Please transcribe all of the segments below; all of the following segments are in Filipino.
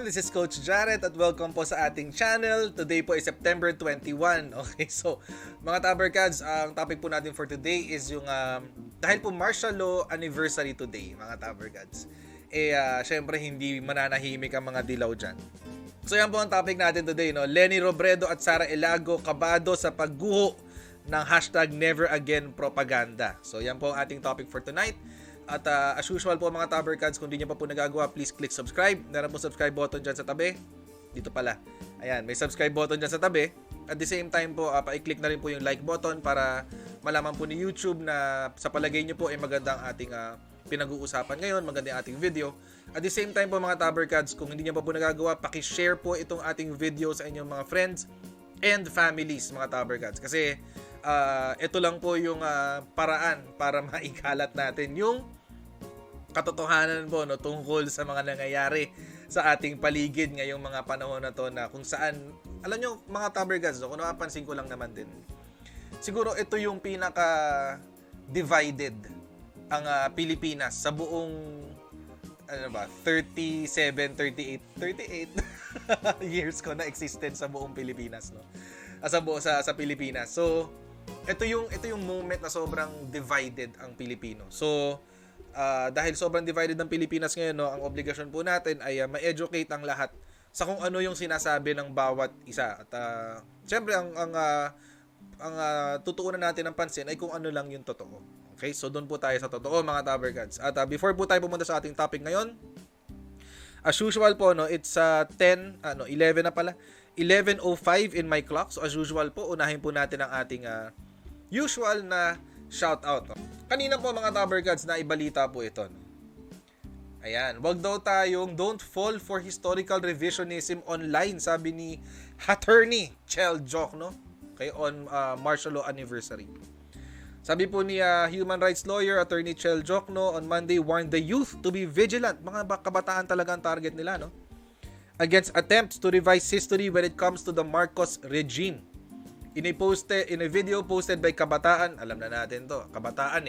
This is Coach Jared at welcome po sa ating channel. Today po is September 21. Okay, so mga Tabercads, ang topic po natin for today is yung dahil po martial law anniversary today, mga Tabercads. Syempre hindi mananahimik ang mga dilaw dyan. So yan po ang topic natin today, no? Leni Robredo at Elago kabado sa pagguho ng hashtag Never Again Propaganda. So yan po ang ating topic for tonight. At as usual po mga Tabercads, kung di nyo pa po nagagawa, please click subscribe. Meron po subscribe button dyan sa tabi. Dito pala. Ayan, may subscribe button dyan sa tabi. At the same time po, pa-click na rin po yung like button para malaman po ni YouTube na sa palagay nyo po ay maganda ang ating pinag-uusapan ngayon, maganda yung ating video. At the same time po mga Tabercads, kung hindi nyo pa po nagagawa, paki-share po itong ating video sa inyong mga friends and families mga Tabercads. Kasi ito lang po yung paraan para maikalat natin yung katotohanan po, no, tungkol sa mga nangyayari sa ating paligid ngayong mga panahon na to, na kung saan, alam nyo mga Tabercads, no, kung napapansin ko lang naman din, siguro ito yung pinaka divided ang Pilipinas sa buong 38 years ko na existence sa buong Pilipinas, no, sa Pilipinas. So ito yung moment na sobrang divided ang Pilipino. So dahil sobrang divided ng Pilipinas ngayon, no, ang obligasyon po natin ay ma-educate ang lahat sa kung ano yung sinasabi ng bawat isa. At siyempre ang tutuunan natin ng pansin ay kung ano lang yung totoo. Okay? So doon po tayo sa totoo mga Tabercads. At before po tayo pumunta sa ating topic ngayon, as usual po, no, it's 11 na pala. 11:05 in my clock. So as usual po, unahin po natin ang ating usual na shout out. No? Kanina po mga Tabercads na ibalita po ito. No? Ayan, wag daw tayong don't fall for historical revisionism online, sabi ni attorney Chel Diokno kay on martial law anniversary. Sabi po ni human rights lawyer attorney Chel Diokno on Monday warned the youth to be vigilant. Mga kabataan talaga ang target nila, no? Against attempts to revise history when it comes to the Marcos regime. In a video posted by Kabataan, alam na natin to, Kabataan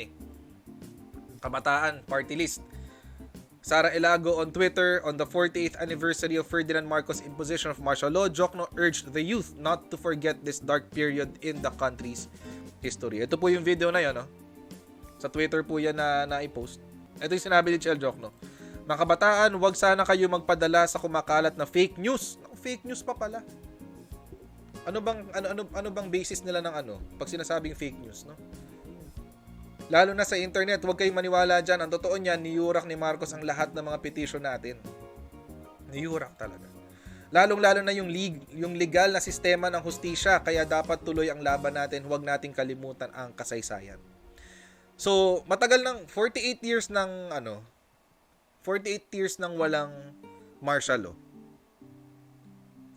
party list. Elago on Twitter on the 48th anniversary of Ferdinand Marcos' imposition of martial law, Diokno urged the youth not to forget this dark period in the country's history. Ito po yung video na yun, no? Sa Twitter po yan na i-post. Ito yung sinabi ni Chel Diokno. Mga kabataan, huwag sana kayo magpadala sa kumakalat na fake news. Fake news pa pala. Ano bang basis nila ng pag sinasabing fake news, no? Lalo na sa internet, huwag kayong maniwala diyan. Ang totoo niyan, niyurak ni Marcos ang lahat ng mga petition natin. Niyurak talaga. Lalong-lalo na yung legal na sistema ng hustisya, kaya dapat tuloy ang laban natin, huwag nating kalimutan ang kasaysayan. So, matagal ng 48 years ng 48 years ng walang martial law.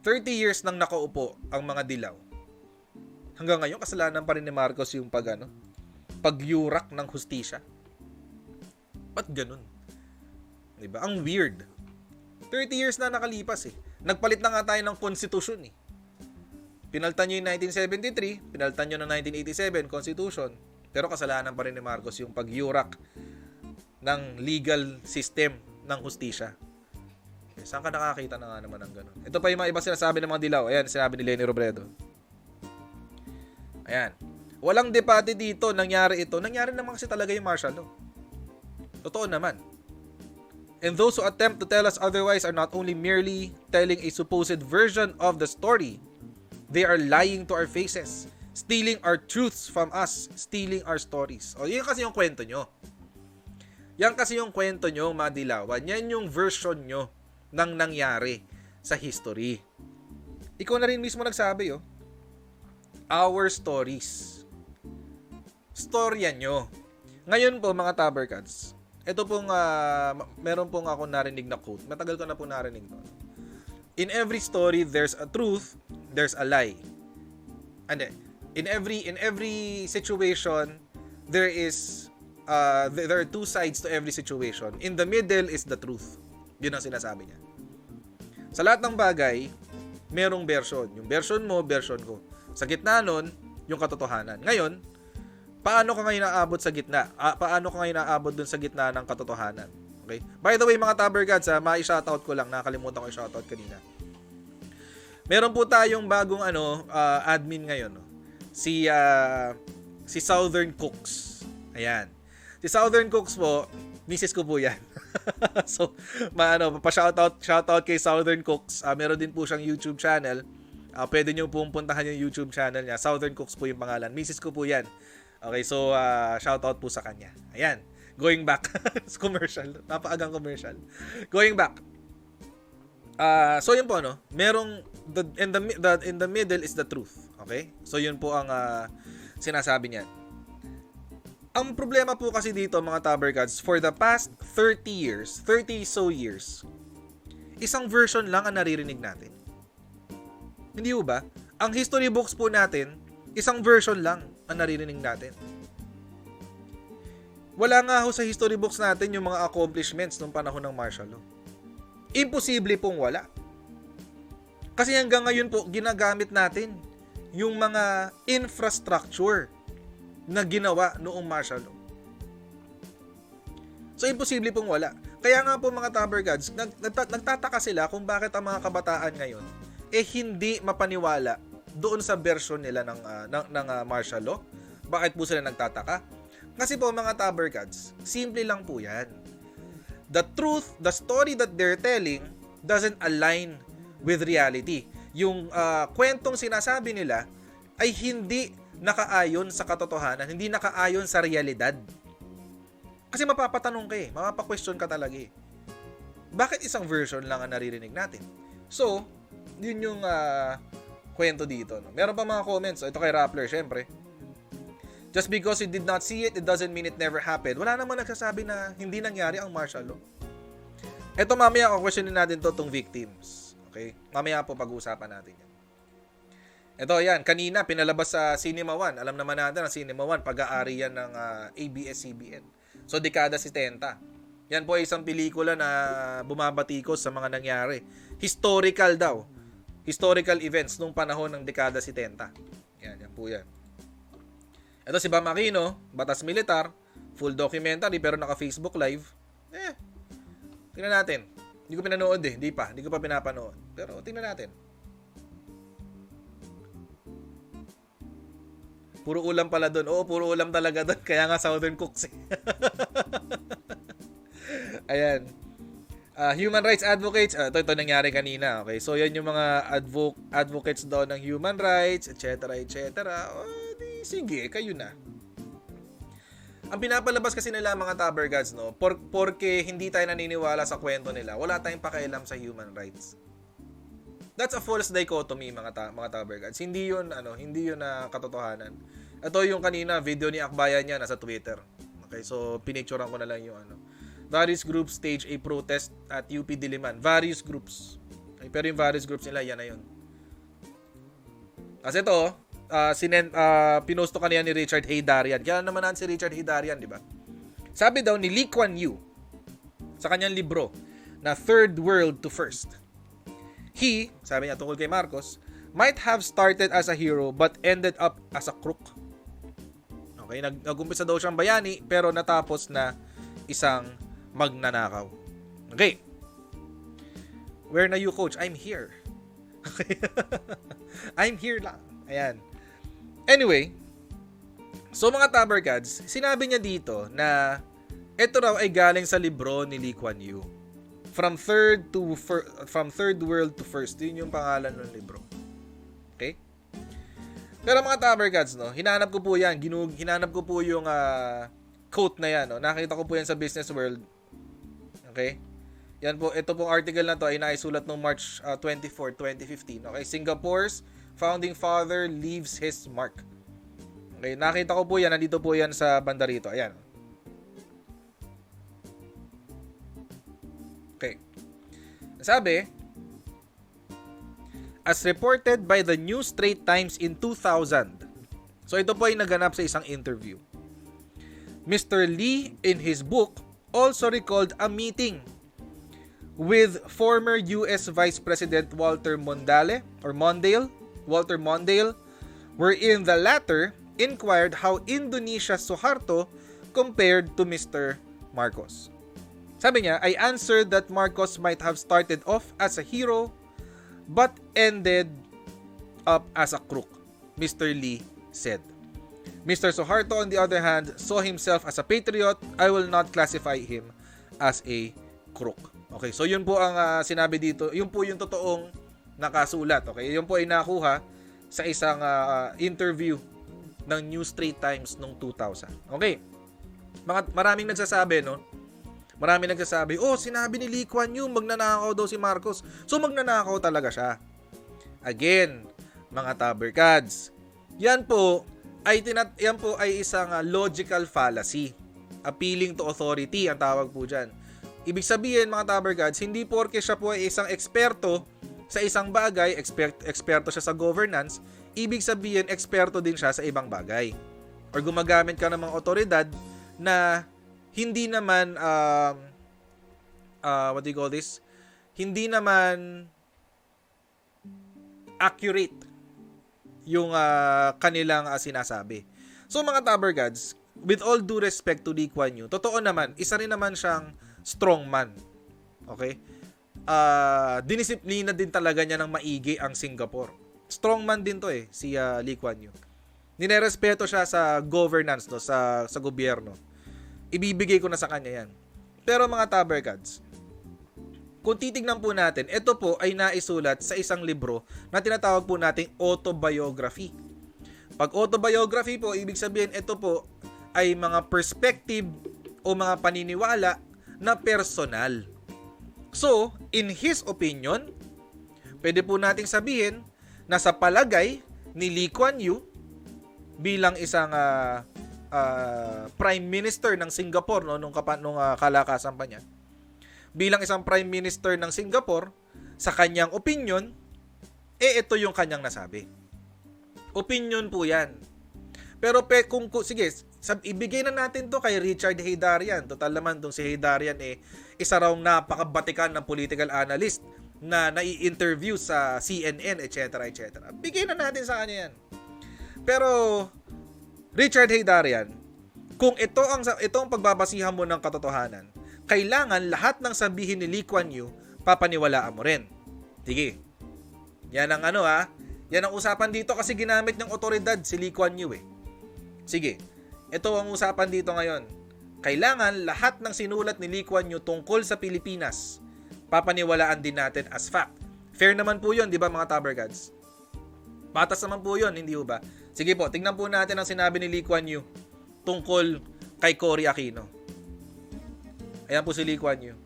30 years nang nakaupo ang mga dilaw. Hanggang ngayon, kasalanan pa rin ni Marcos yung pagyurak ng hustisya. Ba't ganun? Diba? Ang weird. 30 years na nakalipas eh. Nagpalit na nga tayo ng konstitusyon eh. Pinaltan nyo yung 1973, pinaltan nyo ng 1987, constitution. Pero kasalanan pa rin ni Marcos yung pagyurak ng legal system ng hustisya. Saan ka nakakita na nga naman ng gano'n? Ito pa yung mga iba sinasabi ng mga dilaw. Ayan, sinabi ni Leni Robredo. Ayan. Walang debate dito. Nangyari ito. Nangyari naman kasi talaga yung martial law. Totoo naman. And those who attempt to tell us otherwise are not only merely telling a supposed version of the story, they are lying to our faces, stealing our truths from us, stealing our stories. O, yun kasi yung kwento nyo. Yan kasi yung kwento nyo, mga dilawan. Yan yung version nyo ng nangyari sa history. Ikaw na rin mismo nagsabi, our stories. Storya nyo. Ngayon po, mga Tabercads, ito pong, meron pong ako narinig na quote. Matagal ko na po narinig to. In every story, there's a truth, there's a lie. And in every situation, there are two sides to every situation. In the middle is the truth. Yun ang sinasabi niya. Sa lahat ng bagay, merong version. Yung version mo, version ko. Sa gitna nun, yung katotohanan. Ngayon, paano ka ngayon naabot sa gitna? Paano ka ngayon naabot dun sa gitna ng katotohanan? Okay? By the way, mga Tabber Gods, mai-shoutout ko lang, nakalimutan ko i-shoutout kanina. Meron po tayong bagong admin ngayon, no? Si Southern Cooks. Ayan. Si Southern Cooks po, misis ko po 'yan. So, shoutout kay Southern Cooks. Meron din po siyang YouTube channel. Pwede niyo pong puntahan yung YouTube channel niya. Southern Cooks po yung pangalan. Misis ko po 'yan. Okay, so shoutout po sa kanya. Ayan. Going back. Commercial. Napaagang commercial. Going back. So yun po, no? Merong in the middle is the truth. Okay? So yun po ang sinasabi niya. Ang problema po kasi dito, mga Tabber Gods, for the past 30 so years, isang version lang ang naririnig natin. Hindi ba? Ang history books po natin, isang version lang ang naririnig natin. Wala nga ho sa history books natin yung mga accomplishments nung panahon ng martial law. Imposible pong wala. Kasi hanggang ngayon po, ginagamit natin yung mga infrastructure na ginawa noong martial law. So, imposible pong wala. Kaya nga po, mga Tabber Gods, nagtataka sila kung bakit ang mga kabataan ngayon hindi mapaniwala doon sa version nila ng martial law. Bakit po sila nagtataka? Kasi po, mga Tabber Gods, simple lang po yan. The truth, the story that they're telling doesn't align with reality. Yung kwentong sinasabi nila ay hindi nakaayon sa katotohanan, hindi nakaayon sa realidad. Kasi mapapatanong ka mapapa-question ka talaga Bakit isang version lang ang naririnig natin? So, yun yung kwento dito. No? Meron pa mga comments. Ito kay Rappler, syempre. Just because you did not see it doesn't mean it never happened. Wala namang nagsasabi na hindi nangyari ang martial law. Ito mamaya, questionin natin tong victims. Okay? Mamaya po pag-uusapan natin yan. Ito yan, kanina pinalabas sa Cinema 1. Alam naman natin ang Cinema 1, pag-aari yan ng ABS-CBN. So, dekada 70. Yan po ay isang pelikula na bumabatikos sa mga nangyari. Historical daw. Historical events nung panahon ng dekada 70. Yan po yan. Ito si Bam Aquino, Batas Militar, full documentary pero naka-Facebook live. Tingnan natin. Hindi ko pinanood Hindi ko pa pinapanood. Pero tingnan natin. Puro ulam pala doon. Oo, puro ulam talaga doon. Kaya nga Southern Cooks Ayan. Human rights advocates. Ito nangyari kanina. Okay, so yan yung mga advocates doon ng human rights, etc. Sige, kayo na. Ang pinapalabas kasi nila, mga Tabber Gods, no, porke hindi tayo naniniwala sa kwento nila, wala tayong pakialam sa human rights. That's a false dichotomy, mga Tabber Gods. Hindi yun katotohanan. Ito yung kanina video ni Akbayan niya nasa Twitter. Okay, so pinicturean ko na lang yung various groups stage a protest at UP Diliman. Various groups. Okay, pero yung various groups nila, yan na yun. Kasi ito, pinost kanina ni Richard Haydarian. Kaya naman si Richard Haydarian, di ba? Sabi daw ni Lee Kuan Yew sa kanyang libro na Third World to First. He, sabi niya tungkol kay Marcos, might have started as a hero but ended up as a crook. Okay, nag-umpisa daw siyang bayani pero natapos na isang magnanakaw. Okay. Where na you, coach? I'm here. Okay. I'm here lang. Ayan. Anyway, so mga Tabber Gods, sinabi niya dito na ito raw ay galing sa libro ni Lee Kuan Yew. From third world to first. Yun yung pangalan ng libro. Okay? Pero mga Tabber Gods, no, hinanap ko po yan. Hinanap ko po yung quote na yan. No? Nakita ko po yan sa Business World. Okay? Yan po, ito pong article na to ay naisulat noong March 24, 2015. Okay? Singapore's founding father leaves his mark. Okay? Nakita ko po yan. Nandito po yan sa banda rito. Ayan. Okay. Sabi, as reported by the New Straits Times in 2000. So ito po ay naganap sa isang interview. Mr. Lee in his book also recalled a meeting with former US Vice President Walter Mondale, wherein the latter inquired how Indonesia's Suharto compared to Mr. Marcos. Sabi niya, I answered that Marcos might have started off as a hero but ended up as a crook, Mr. Lee said. Mr. Suharto, on the other hand, saw himself as a patriot. I will not classify him as a crook. Okay, so yun po ang sinabi dito. Yun po yung totoong nakasulat. Okay, yun po ay nakuha sa isang interview ng New Straits Times noong 2000. Okay, maraming nagsasabi, no? Maraming nagsasabi, sinabi ni Lee Kuan Yew, magnanakaw daw si Marcos. So magnanakaw talaga siya. Again, mga taberkads, yan po ay isang logical fallacy. Appealing to authority ang tawag po dyan. Ibig sabihin, mga taberkads, hindi porke siya po ay isang eksperto sa isang bagay, eksperto siya sa governance, ibig sabihin, eksperto din siya sa ibang bagay. Or gumagamit ka ng mga otoridad na hindi naman, what do you call this? Hindi naman accurate yung kanilang sinasabi. So mga taberkads, with all due respect to Lee Kuan Yew, totoo naman, isa rin naman siyang strongman. Okay? Dinisiplina din talaga niya ng maigi ang Singapore. Strongman din to si Lee Kuan Yew. Ninerespeto siya sa governance, no, sa gobyerno. Ibibigay ko na sa kanya yan. Pero mga taberkads, kung titignan po natin, ito po ay naisulat sa isang libro na tinatawag po nating autobiography. Pag autobiography po, ibig sabihin ito po ay mga perspective o mga paniniwala na personal. So, in his opinion, pwede po nating sabihin na sa palagay ni Lee Kuan Yew bilang isang Prime Minister ng Singapore, no, nung kalakasan pa niya. Bilang isang Prime Minister ng Singapore, sa kanyang opinion, ito yung kanyang nasabi. Opinion po yan. Pero sige, ibigay na natin to kay Richard Heydarian. Total naman tong si Heydarian isa raw napakabatikan ng political analyst na nai-interview sa CNN, etc. etc. Bigay na natin sa kanya yan. Pero Richard Heydarian, kung ito ang pagbabasihan mo ng katotohanan, kailangan lahat ng sabihin ni Lee Kuan Yew, papaniwalaan mo rin. Sige. Yan ang yan ang usapan dito kasi ginamit ng otoridad si Lee Kuan Yew Sige. Ito ang usapan dito ngayon. Kailangan lahat ng sinulat ni Lee Kuan Yew tungkol sa Pilipinas, papaniwalaan din natin as fact. Fair naman po 'yon, 'di ba mga taberkads? Batas naman po 'yon, hindi ba? Sige po, tingnan po natin ang sinabi ni Lee Kuan Yew tungkol kay Cory Aquino. Ayan po si Lee Kuan Yew.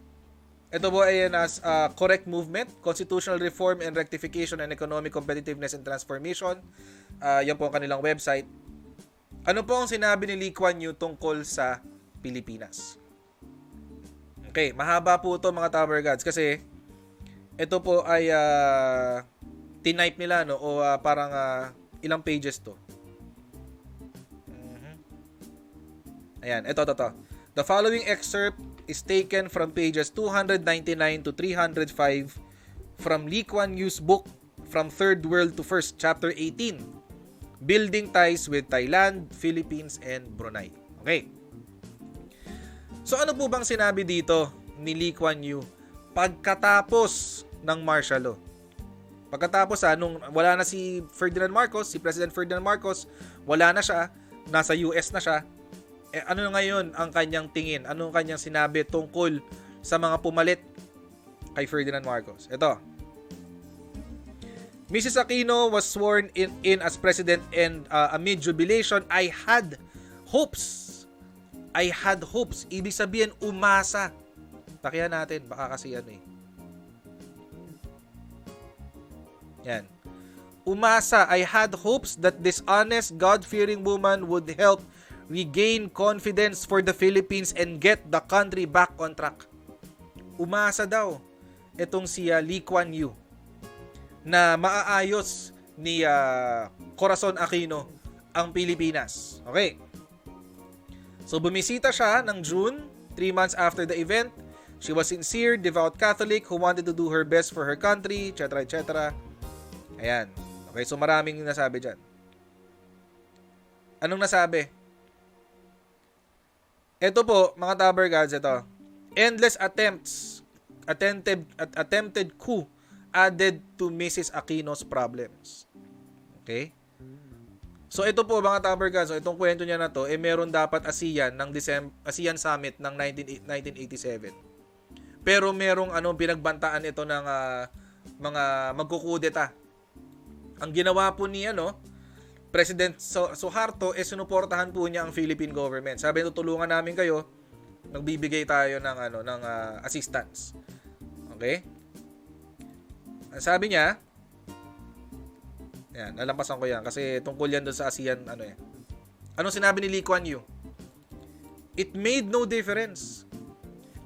Ito po ay as correct movement, constitutional reform and rectification and economic competitiveness and transformation. Yan po ang kanilang website. Ano po ang sinabi ni Lee Kuan Yew tungkol sa Pilipinas? Okay, mahaba po ito mga taberkads kasi ito po ay tinype nila, no, o parang ilang pages to. Ayan, ito. The following excerpt is taken from pages 299 to 305 from Lee Kuan Yew's book From Third World to First, Chapter 18, Building Ties with Thailand, Philippines, and Brunei. Okay. So ano po bang sinabi dito ni Lee Kuan Yew pagkatapos ng martial law? Pagkatapos nung wala na si Ferdinand Marcos, si President Ferdinand Marcos, wala na siya, nasa US na siya. Ano ngayon ang kanyang tingin? Ano ang kanyang sinabi tungkol sa mga pumalit kay Ferdinand Marcos? Ito. Mrs. Aquino was sworn in as president and amid jubilation, I had hopes. Ibig sabihin, umasa. Takihan natin. Baka kasi Yan. Umasa, I had hopes that this honest, God-fearing woman would help regain confidence for the Philippines and get the country back on track. Umasa daw itong si Lee Kuan Yew na maaayos ni Corazon Aquino ang Pilipinas. Okay. So bumisita siya ng June, 3 months after the event. She was sincere, devout Catholic who wanted to do her best for her country, etc. etc. Ayan. Okay, so maraming nasabi dyan. Anong nasabi? Ito po, mga taberkads, ito. Endless attempted coup added to Mrs. Aquino's problems. Okay? So ito po mga Tabergan, so itong kwento niya na to, meron dapat ASEAN Summit ng 1987. Pero merong pinagbantaan ito ng mga magkukudeta. Ang ginawa po niya President Suharto sinuportahan po niya ang Philippine government. Sabi tutulungan namin kayo, nagbibigay tayo ng assistance. Okay? Ang sabi niya, yan, nalampasan ko yan kasi tungkol yan doon sa ASEAN Anong sinabi ni Lee Kuan Yew? It made no difference.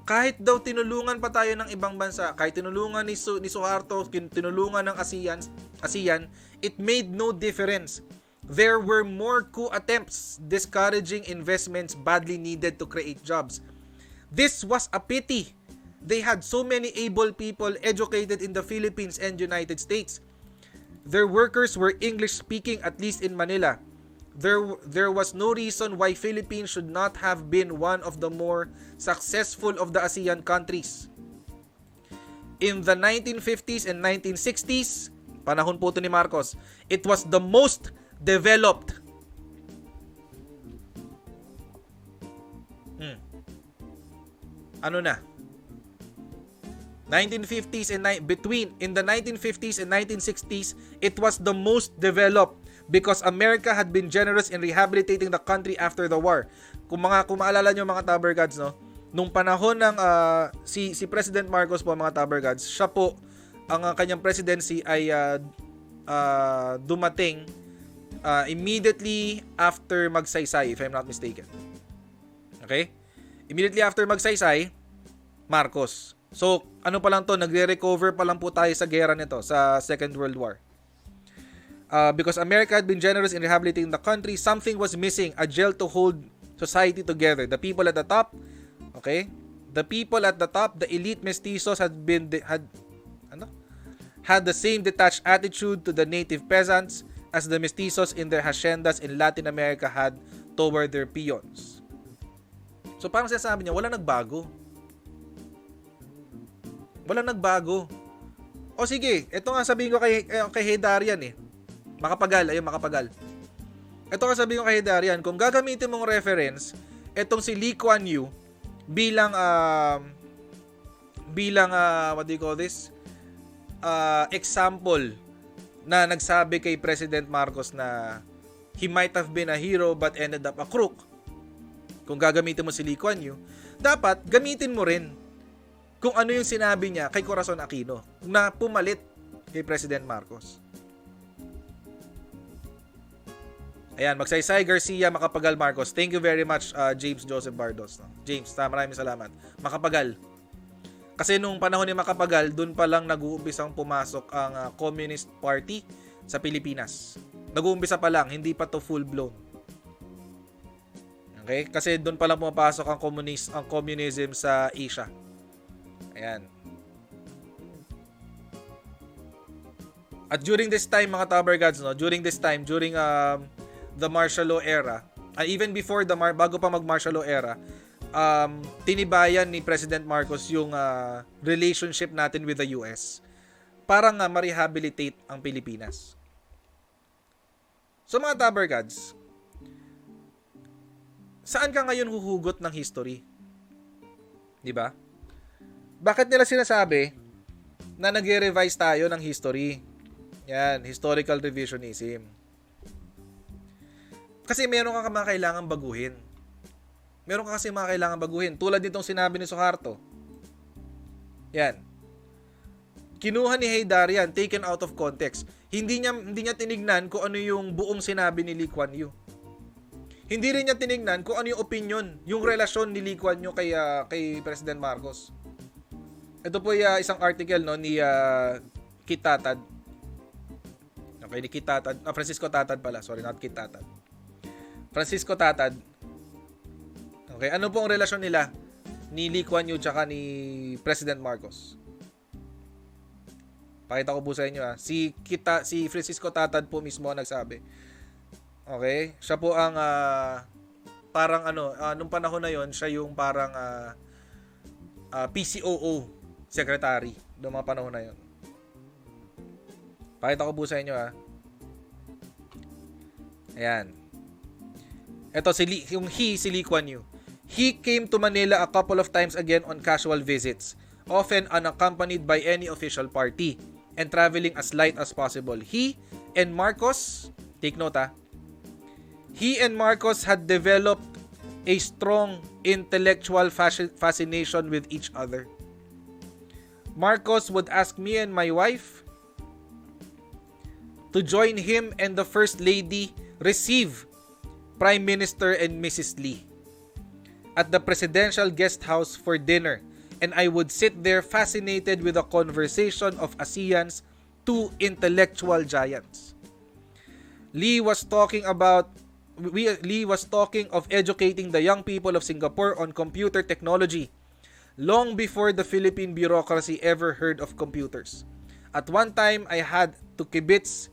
Kahit daw tinulungan pa tayo ng ibang bansa, kahit tinulungan ni Suharto, tinulungan ng ASEAN, it made no difference. There were more coup attempts discouraging investments badly needed to create jobs. This was a pity. They had so many able people educated in the Philippines and United States. Their workers were English speaking, at least in Manila. There was no reason why Philippines should not have been one of the more successful of the ASEAN countries. In the 1950s and 1960s, panahon po ito ni Marcos, it was the most developed. Ano na? 1950s and in the 1950s and 1960s, it was the most developed because America had been generous in rehabilitating the country after the war. Kung maalala nyo mga Tabergads, nung panahon ng si President Marcos po mga Tabergads, siya po ang kanyang presidency ay dumating immediately after magsaysay, if I'm not mistaken. Okay? Immediately after magsaysay, Marcos. So, ano pa lang to, nagre-recover pa lang po tayo sa gera nito, sa Second World War. Because America had been generous in rehabilitating the country, something was missing, a gel to hold society together. The people at the top, okay? The people at the top, the elite mestizos had the same detached attitude to the native peasants as the mestizos in their haciendas in Latin America had toward their peons. So, parang sinasabi niya, wala nagbago. Walang nagbago. O sige, ito nga sabihin ko kay Hedarian Makapagal. Ito nga sabihin ko kay Hedarian, kung gagamitin mong reference, itong si Lee Kuan Yew bilang what do you call this? Example na nagsabi kay President Marcos na he might have been a hero but ended up a crook. Kung gagamitin mo si Lee Kuan Yew, dapat gamitin mo rin kung ano yung sinabi niya kay Corazon Aquino na pumalit kay President Marcos. Ayan, Magsaysay, Garcia, Makapagal, Marcos. Thank you very much, James Joseph Bardos. James, maraming salamat. Makapagal. Kasi nung panahon ni Makapagal, dun pa lang nag-uumpisang pumasok ang Communist Party sa Pilipinas. Nag-uumpisa pa lang, hindi pa to full-blown. Okay? Kasi dun pa lang pumapasok ang communism sa Asia. Ayan. At during this time, mga Tabergads, during the martial law era, even before bago pa mag-martial law era, tinibayan ni President Marcos yung relationship natin with the US para nga ma-rehabilitate ang Pilipinas. So mga Tabergads, saan ka ngayon huhugot ng history? Di ba? Bakit nila sinasabi na nag-revise tayo ng history? Yan, historical revisionism. Kasi meron ka mga kailangan baguhin. Tulad nitong sinabi ni Suharto. Yan. Kinuha ni Heydarian, taken out of context. Hindi niya tinignan kung ano yung buong sinabi ni Lee Kuan Yew. Hindi rin niya tinignan kung ano yung opinion, yung relasyon ni Lee Kuan Yew kay President Marcos. Ito po isang article ni Kit Tatad. Okay, ni Kit Tatad. Francisco Tatad pala. Sorry, not Kit Tatad. Francisco Tatad. Okay, ano po ang relasyon nila ni Lee Kuan Yew tsaka ni President Marcos? Pakita ko po sa inyo Si Francisco Tatad po mismo ang nagsabi. Okay? Siya po ang parang nung panahon na yon, siya yung parang PCOO secretary noong mga panahon na yun. Pakita ko po sa inyo Ayan. Ito si Lee Kuan Yew. He came to Manila a couple of times again on casual visits, often unaccompanied by any official party, and traveling as light as possible. He and Marcos, take note he and Marcos had developed a strong intellectual fascination with each other. Marcos would ask me and my wife to join him and the First Lady receive Prime Minister and Mrs. Lee at the presidential guest house for dinner, and I would sit there fascinated with the conversation of ASEAN's two intellectual giants. Lee was talking of educating the young people of Singapore on computer technology long before the Philippine bureaucracy ever heard of computers. At one time, I had to kibitz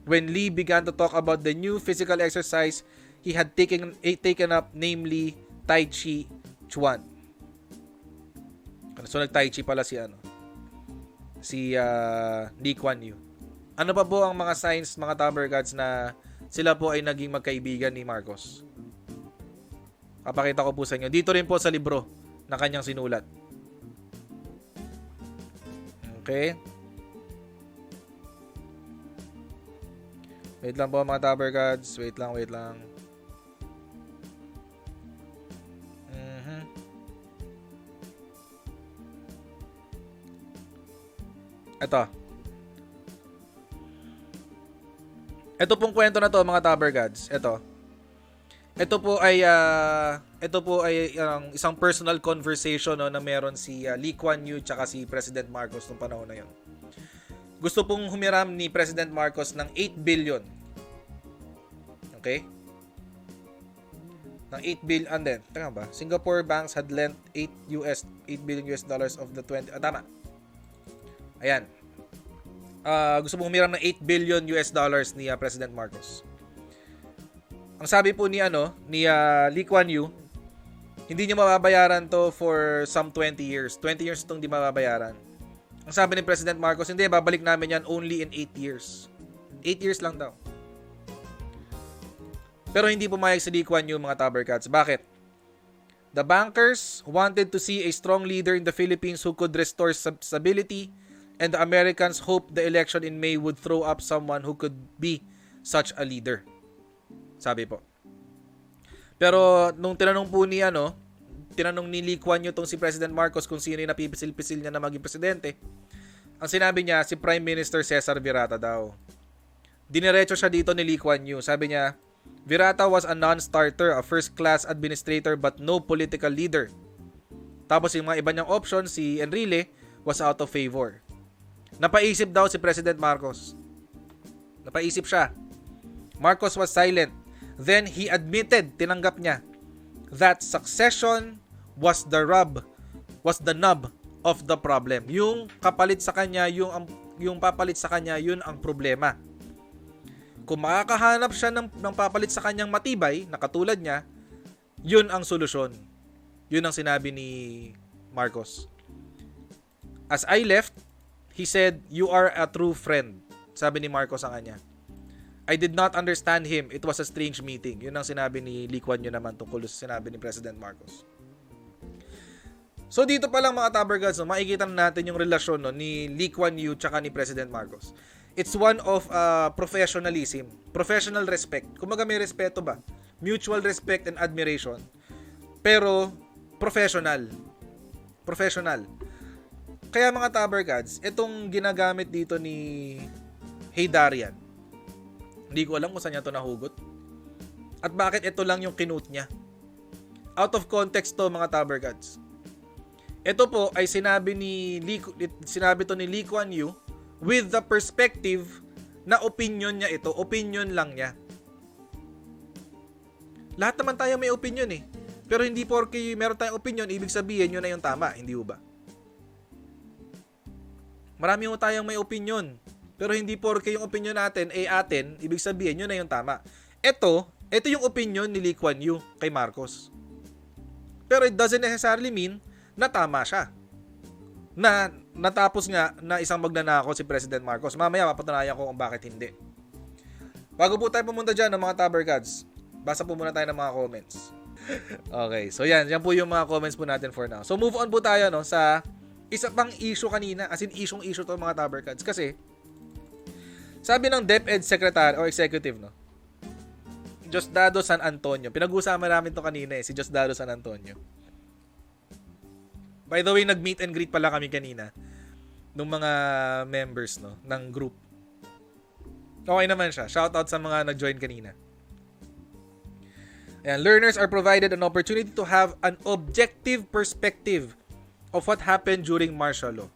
when Lee began to talk about the new physical exercise he had taken up, namely Tai Chi Chuan. So nag-Tai Chi pala si Lee Kuan Yew. Ano pa po ang mga signs, mga Taber Gods, na sila po ay naging magkaibigan ni Marcos? Papakita ko po sa inyo. Dito rin po sa libro na kanyang sinulat. Okay. Wait lang po mga Taber Gods. Wait lang. Ito pong kwento na to mga Taber Gods. Ito po ay isang personal conversation na meron si Lee Kuan Yew tsaka si President Marcos nung panahon na yon. Gusto pong humiram ni President Marcos ng 8 billion. Okay? Ng 8 billion, and then, tama ba? Singapore banks had lent 8 billion US dollars of the 20. Tama. Ayan. Gusto mong humiram ng 8 billion US dollars ni President Marcos. Ang sabi po ni Lee Kuan Yew, hindi niya mababayaran to for some 20 years. 20 years itong di mababayaran. Ang sabi ni President Marcos, hindi, babalik namin yan only in 8 years. 8 years lang daw. Pero hindi pumayag si Lee Kuan Yew, mga Taber Cats. Bakit? The bankers wanted to see a strong leader in the Philippines who could restore stability, and the Americans hoped the election in May would throw up someone who could be such a leader. Sabi po. Pero nung tinanong ni Lee Kuan Yew tong si President Marcos kung sino yung napipisil-pisil niya na maging presidente, ang sinabi niya si Prime Minister Cesar Virata daw. Diniretso siya dito ni Lee Kuan Yew. Sabi niya, Virata was a non-starter, a first-class administrator but no political leader. Tapos yung mga iba niyang option, si Enrile, was out of favor. Napaisip daw si President Marcos. Napaisip siya. Marcos was silent. Then he admitted, tinanggap niya, that succession was the nub of the problem. Yung kapalit sa kanya, yung papalit sa kanya, yun ang problema. Kung makakahanap siya ng papalit sa kanyang matibay, na katulad niya, yun ang solusyon. Yun ang sinabi ni Marcos. As I left, he said, "You are a true friend." Sabi ni Marcos sa kanya. I did not understand him. It was a strange meeting. Yun ang sinabi ni Lee Kuan Yew naman tungkol sa sinabi ni President Marcos. So dito pa lang mga Taber Gods, makikita natin yung relasyon ni Lee Kuan Yew tsaka ni President Marcos. It's one of professionalism, professional respect. Kumbaga may respeto ba? Mutual respect and admiration. Pero professional. Kaya mga Taber Gods, itong ginagamit dito ni Darian, hindi ko alam kung saan niya ito nahugot. At bakit ito lang yung kinote niya. Out of context to mga Taber Gods. Ito po ay sinabi to ni Lee Kuan Yew with the perspective na opinion niya ito. Opinion lang niya. Lahat naman tayo may opinion eh. Pero hindi porke meron tayong opinion, ibig sabihin yun na yung tama. Hindi ba? Marami mo tayong may opinion. Pero hindi porke yung opinion natin ay atin, ibig sabihin yun na yung tama. Ito yung opinion ni Lee Kuan Yew kay Marcos. Pero it doesn't necessarily mean na tama siya. na natapos nga na isang magnanakaw si President Marcos. Mamaya mapatunayan ko kung bakit hindi. Bago po tayo pumunta dyan ng mga Tabercads, basa po muna tayo ng mga comments. Okay, so yan po yung mga comments po natin for now. So move on po tayo no, sa isa pang issue kanina, as in issue to mga Tabercads. Kasi, sabi ng DepEd Secretary o Executive, no, Diosdado San Antonio. Pinag-usama namin to kanina si Diosdado San Antonio. By the way, nag-meet and greet pala kami kanina ng mga members no, ng group. Okay naman siya. Shoutout sa mga nag-join kanina. Ayan, learners are provided an opportunity to have an objective perspective of what happened during martial law.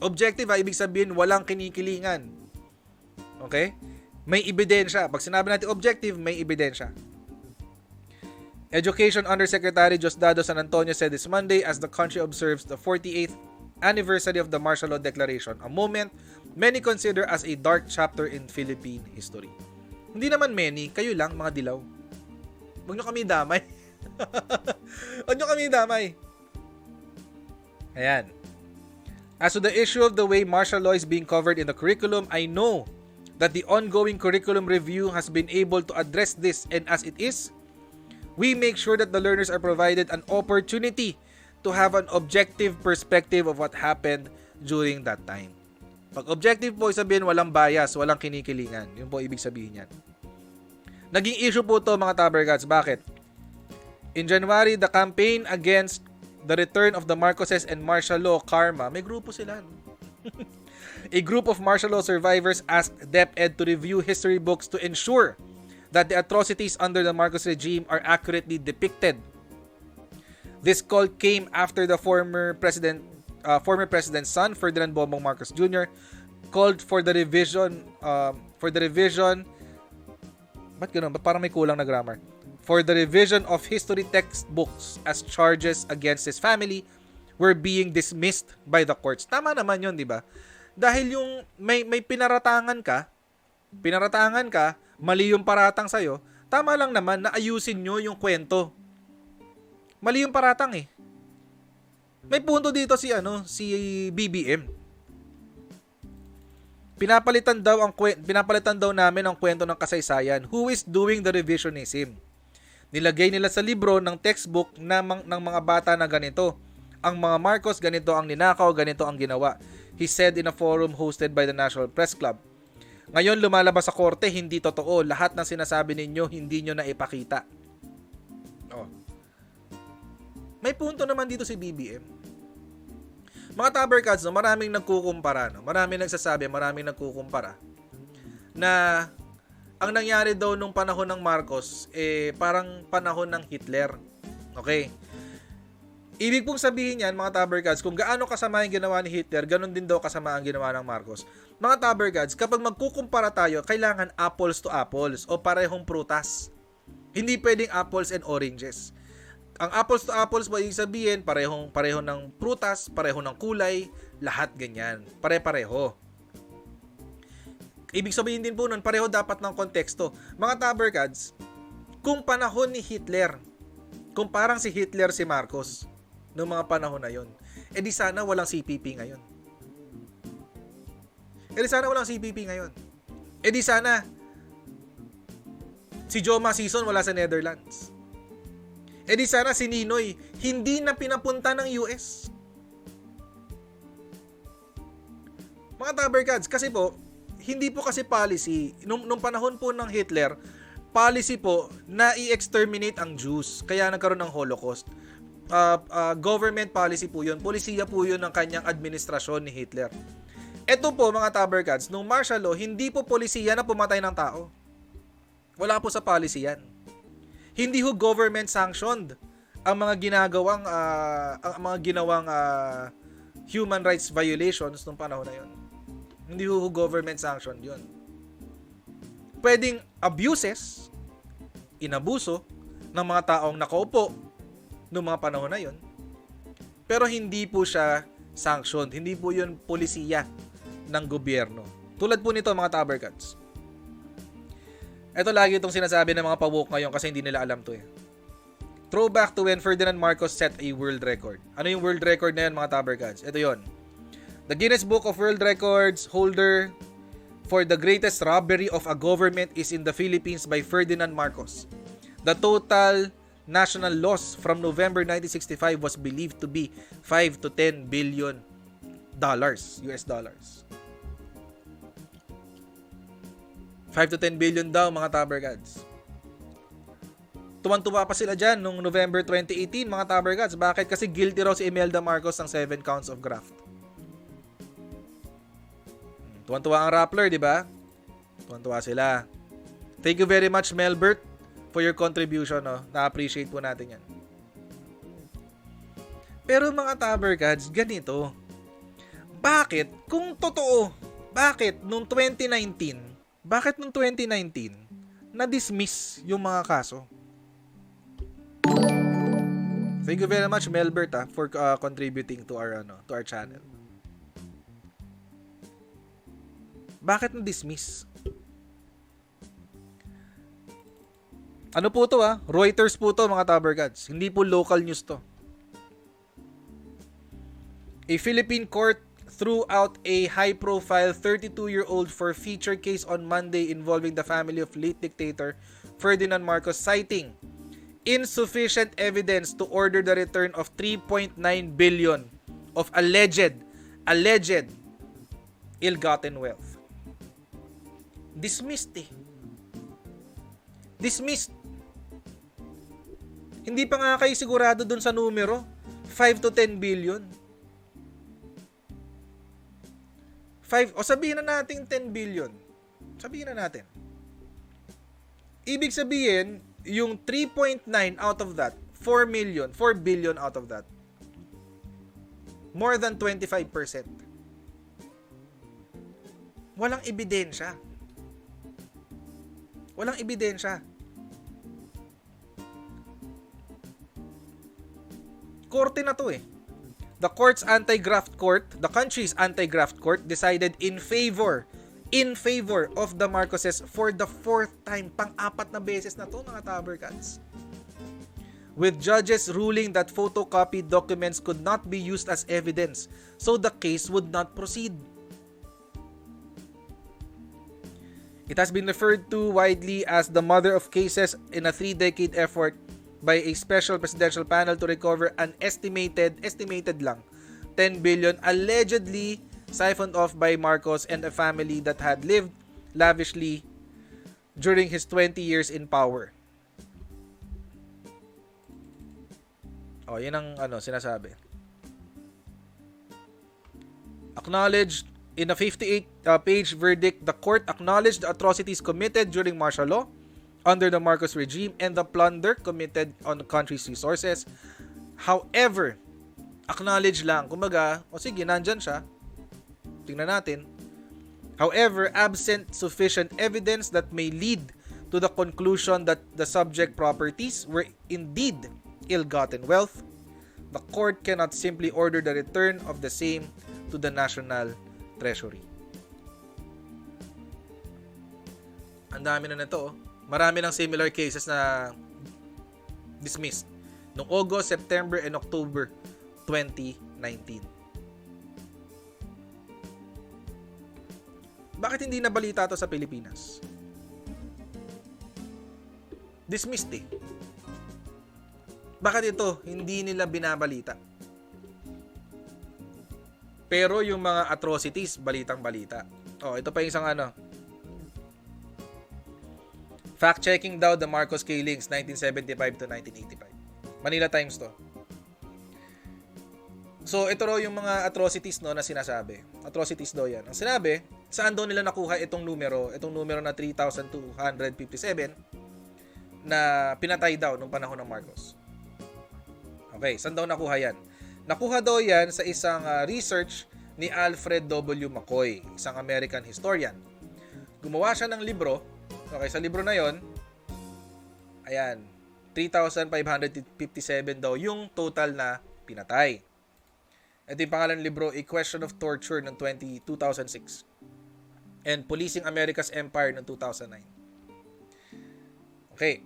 Objective, ibig sabihin, walang kinikilingan. Okay? May ebidensya. Pag sinabi natin objective, may ebidensya. Education Undersecretary Diosdado San Antonio said this Monday as the country observes the 48th anniversary of the Martial Law Declaration, a moment many consider as a dark chapter in Philippine history. Hindi naman many, kayo lang mga dilaw. Huwag nyo kami damay. Huwag nyo kami damay. Ayan. As to the issue of the way martial law is being covered in the curriculum, I know that the ongoing curriculum review has been able to address this, and as it is, we make sure that the learners are provided an opportunity to have an objective perspective of what happened during that time. Pag objective po, sabihin walang bias, walang kinikilingan. Yun po ibig sabihin yan. Naging issue po to mga Tabercads. Bakit? In January, the campaign against the return of the Marcoses and martial law karma, may grupo sila. A group of martial law survivors asked DepEd to review history books to ensure that the atrocities under the Marcos regime are accurately depicted. This call came after the former president's son, Ferdinand Bongbong Marcos Jr., called for the revision. Ba't ganun? Ba't parang may kulang na grammar? For the revision of history textbooks as charges against his family were being dismissed by the courts. Tama naman yun, di ba? Dahil yung may pinaratangan ka, mali yung paratang sa'yo, tama lang naman na ayusin nyo yung kwento. Mali yung paratang eh. May punto dito si BBM. Pinapalitan daw namin ang kwento ng kasaysayan. Who is doing the revisionism? Nilagay nila sa libro ng textbook ng mga bata na ganito. Ang mga Marcos, ganito ang ninakaw, ganito ang ginawa. He said in a forum hosted by the National Press Club. Ngayon lumalabas sa korte, hindi totoo. Lahat ng sinasabi ninyo, hindi nyo na ipakita. Oh. May punto naman dito si BBM. Mga Tabercads, no, maraming nagkukumpara. No? Maraming nagsasabi, maraming nagkukumpara. Na ang nangyari daw nung panahon ng Marcos, parang panahon ng Hitler. Okay? Ibig pong sabihin yan, mga Tabercads, kung gaano kasama yung ginawa ni Hitler, ganun din daw kasama ang ginawa ng Marcos. Mga Tabercads, kapag magkukumpara tayo, kailangan apples to apples o parehong prutas. Hindi pwedeng apples and oranges. Ang apples to apples, ibig sabihin, pareho ng prutas, pareho ng kulay, lahat ganyan. Pare-pareho. Ibig sabihin din po nun, pareho dapat ng konteksto. Mga Tabercads, kung panahon ni Hitler, kung parang si Hitler si Marcos, noong mga panahon na yon, di sana walang CPP ngayon. Di sana si Joma Sison wala sa Netherlands. Di sana si Ninoy hindi na pinapunta ng US. Mga Tabercads, kasi po, hindi po kasi policy, nung panahon po ng Hitler, policy po na i-exterminate ang Jews. Kaya nagkaroon ng Holocaust. Government policy po yun. Polisiya po yun ng kanyang administrasyon ni Hitler. Ito po mga Tabercads, nung martial law, hindi po polisiya na pumatay ng tao. Wala po sa policy yan. Hindi ho government sanctioned ang mga ginawang human rights violations nung panahon na yun. Hindi ho government sanctioned yun. Pwedeng abuses, inabuso ng mga taong nakaupo noong mga panahon na yun. Pero hindi po siya sanctioned. Hindi po yun polisiya ng gobyerno. Tulad po nito mga Tabercads. Ito lagi itong sinasabi ng mga pawok ngayon kasi hindi nila alam to eh. Throwback to when Ferdinand Marcos set a world record. Ano yung world record na yun mga Tabercads? Ito yon. The Guinness Book of World Records holder for the greatest robbery of a government is in the Philippines by Ferdinand Marcos. The total national loss from November 1965 was believed to be 5 to 10 billion US dollars. 5 to 10 billion daw mga tabergads. Tuwan-tuwa pa sila dyan nung November 2018 mga tabergads. Bakit? Kasi guilty raw si Imelda Marcos ng 7 counts of graft. Tuwan-tuwa ang Rappler, di ba? Tuwan-tuwa sila. Thank you very much, Melbert, for your contribution. No? Na-appreciate po natin yan. Pero mga tabergads, ganito. Bakit? Kung totoo, bakit nung 2019, na-dismiss yung mga kaso? Thank you very much, Melbert, for contributing to our channel. Bakit na-dismiss? Ano po to Reuters po to mga tabergads. Hindi po local news to. A Philippine court threw out a high-profile 32-year-old for feature case on Monday involving the family of late dictator Ferdinand Marcos, citing insufficient evidence to order the return of 3.9 billion of alleged ill-gotten wealth. Dismissed. Hindi pa nga kayo sigurado dun sa numero. 5 to 10 billion. 5, o sabihin na natin 10 billion. Sabihin na natin. Ibig sabihin, yung 3.9 out of that, 4 billion out of that. More than 25%. Walang ebidensya. Korte na to The country's anti-graft court decided in favor of the Marcoses for the 4th time, pang-apat na beses na to mga tabercats. With judges ruling that photocopied documents could not be used as evidence, so the case would not proceed. It has been referred to widely as the mother of cases in a 3-decade effort by a special presidential panel to recover an estimated lang, 10 billion allegedly siphoned off by Marcos and a family that had lived lavishly during his 20 years in power. Yan ang sinasabi. Acknowledged in a 58-page verdict, the court acknowledged the atrocities committed during martial law under the Marcos regime and the plunder committed on the country's resources. However, acknowledge lang. Kumbaga, sige, nandyan siya. Tingnan natin. However, absent sufficient evidence that may lead to the conclusion that the subject properties were indeed ill-gotten wealth, the court cannot simply order the return of the same to the national treasury. Ang dami na nito. Marami ng similar cases na dismissed noong August, September, and October 2019. Bakit hindi nabalita to sa Pilipinas? Dismissed Bakit ito hindi nila binabalita? Pero yung mga atrocities, balitang-balita. Ito pa yung isang fact-checking daw the Marcos killings 1975 to 1985. Manila Times to. So, ito raw yung mga atrocities na sinasabi. Atrocities daw yan. Ang sinabi, saan daw nila nakuha itong numero na 3,257 na pinatay daw nung panahon ng Marcos. Okay, saan daw nakuha yan? Nakuha daw yan sa isang research ni Alfred W. McCoy, isang American historian. Gumawa siya ng libro. Okay, sa libro na yon, ayan, 3,557 daw yung total na pinatay. Ito yung pangalan ng libro, A Question of Torture ng 2006 and Policing America's Empire ng 2009. Okay.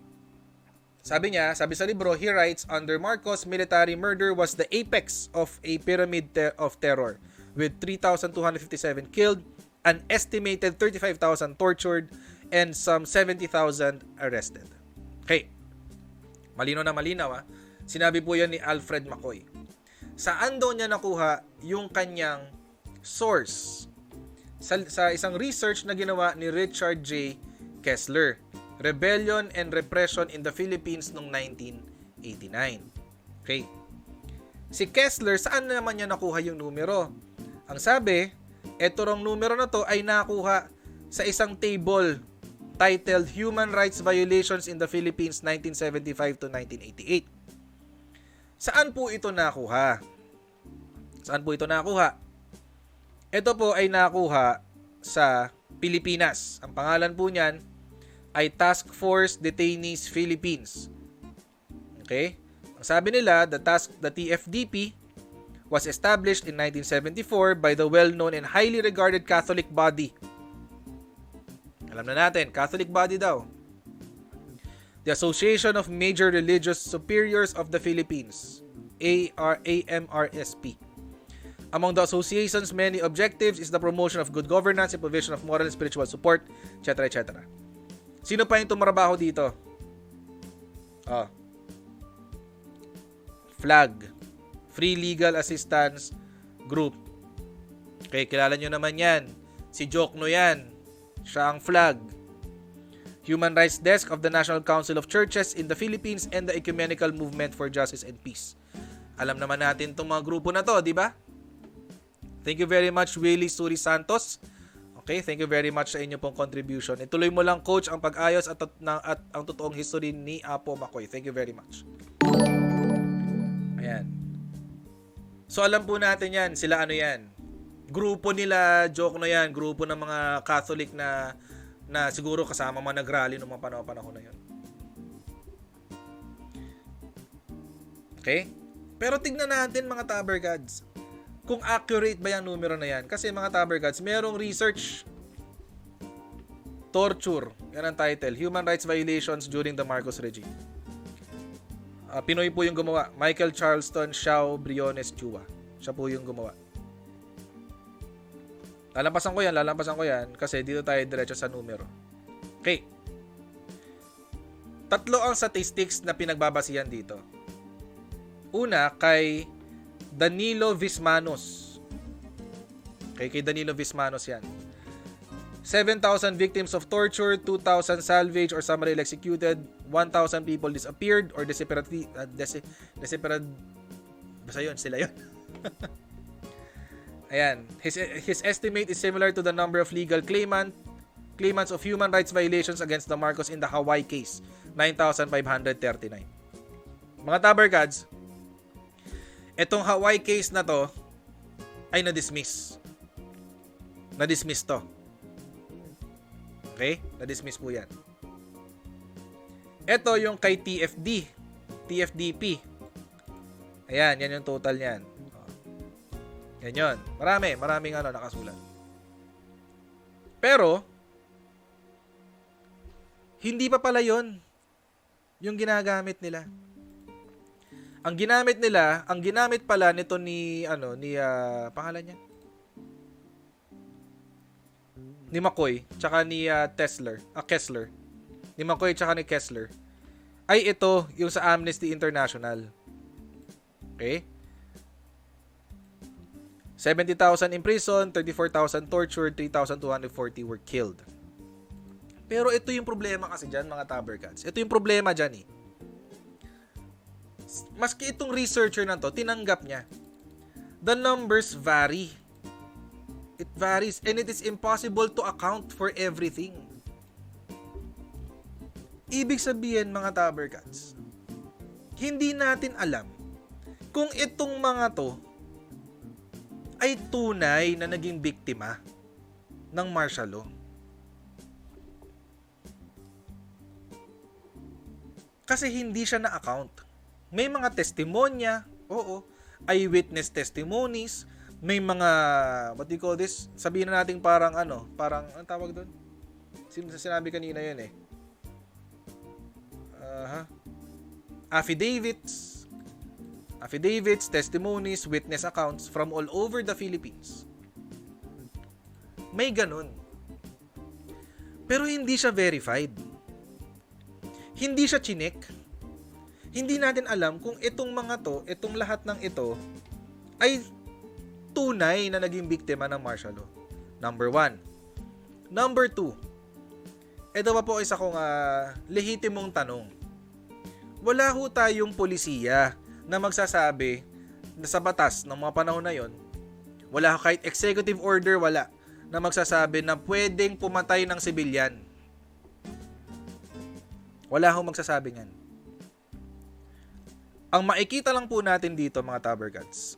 Sabi sa libro, he writes, under Marcos, military murder was the apex of a pyramid of terror, with 3,257 killed, an estimated 35,000 tortured, and some 70,000 arrested. Okay. Malinaw na malinaw ha. Sinabi po yan ni Alfred McCoy. Saan daw niya nakuha yung kanyang source? Sa isang research na ginawa ni Richard J. Kessler, Rebellion and Repression in the Philippines noong 1989. Okay. Si Kessler, saan naman niya nakuha yung numero? Ang sabi, eto rong numero na to ay nakuha sa isang table titled Human Rights Violations in the Philippines 1975 to 1988. Saan po ito nakuha? Saan po ito nakuha? Ito po ay nakuha sa Pilipinas. Ang pangalan po niyan ay Task Force Detainees Philippines. Okay? Ang sabi nila, the TFDP was established in 1974 by the well-known and highly regarded Catholic body. Alam na natin, Catholic body daw. The Association of Major Religious Superiors of the Philippines, AMRSP. Among the association's many objectives is the promotion of good governance and provision of moral and spiritual support, etc. etc. Sino pa yung tumarabaho dito? FLAG, Free Legal Assistance Group. Okay, kilala nyo naman yan. Si Diokno yan. Siya ang FLAG. Human Rights Desk of the National Council of Churches in the Philippines and the Ecumenical Movement for Justice and Peace. Alam naman natin itong mga grupo na to, di ba? Thank you very much, Willie Suri Santos. Okay, thank you very much sa inyo pong contribution. Ituloy mo lang, Coach, ang pag-ayos at ang totoong history ni Apo Makoy. Thank you very much. Ayan. So, alam po natin yan. Sila ano yan? Grupo nila, Diokno yan. Grupo ng mga Catholic na siguro kasama mga nag-rally noong mga panahon na yun. Okay? Pero tignan natin mga Taber Gods, kung accurate ba yung numero na yan. Kasi mga Taber Gods, merong research. Torture. Yan ang title. Human Rights Violations during the Marcos regime. Pinoy po yung gumawa. Michael Charleston Xiao Briones Chua. Siya po yung gumawa. Lalampasan ko yan kasi dito tayo diretso sa numero. Okay. 3 ang statistics na pinagbabasihan dito. Una, kay Danilo Vismanos. Okay, kay Danilo Vismanos yan. 7,000 victims of torture, 2,000 salvaged or summarily executed, 1,000 people disappeared or basta yun, sila yun. Ayan. His estimate is similar to the number of legal claimants of human rights violations against the Marcos in the Hawaii case, 9,539. Mga Taber Gods, etong Hawaii case na to ay na-dismiss. Na-dismiss to. Okay? Na-dismiss po yan. Ito yung kay TFDP. Ayan, yan yung total niyan. Yan yun. Maraming nakasulat. Pero, hindi pa pala yun yung ginagamit nila. Ang ginamit pala nito ni pangalan niya? Ni McCoy, tsaka ni Kessler. Ni McCoy tsaka ni Kessler. Ay ito, yung sa Amnesty International. Okay? 70,000 in prison, 34,000 tortured, 3,240 were killed. Pero ito yung problema kasi dyan, mga Taber Gods. Ito yung problema dyan eh. Maski itong researcher na to, tinanggap niya. The numbers vary. It varies and it is impossible to account for everything. Ibig sabihin, mga Taber Gods, hindi natin alam kung itong mga to ay tunay na naging biktima ng martial law. Kasi hindi siya na-account. May mga testimonya, eyewitness testimonies, may mga, what do you call this? Sabihin na natin parang anong tawag doon? Sinabi kanina yun eh. Affidavits, testimonies, witness accounts from all over the Philippines. May ganun. Pero hindi siya verified. Hindi siya chinek. Hindi natin alam kung itong mga to, itong lahat ng ito, ay tunay na naging biktima ng martial law. Number 1. Number 2. Ito pa po isa kong lehitimong tanong. Wala ho tayong polisiya na magsasabi na sa batas ng mga panahon na yon, wala kahit executive order, wala, na magsasabi na pwedeng pumatay ng sibilyan. Wala ho magsasabi niyan. Ang makikita lang po natin dito, mga Tabergats,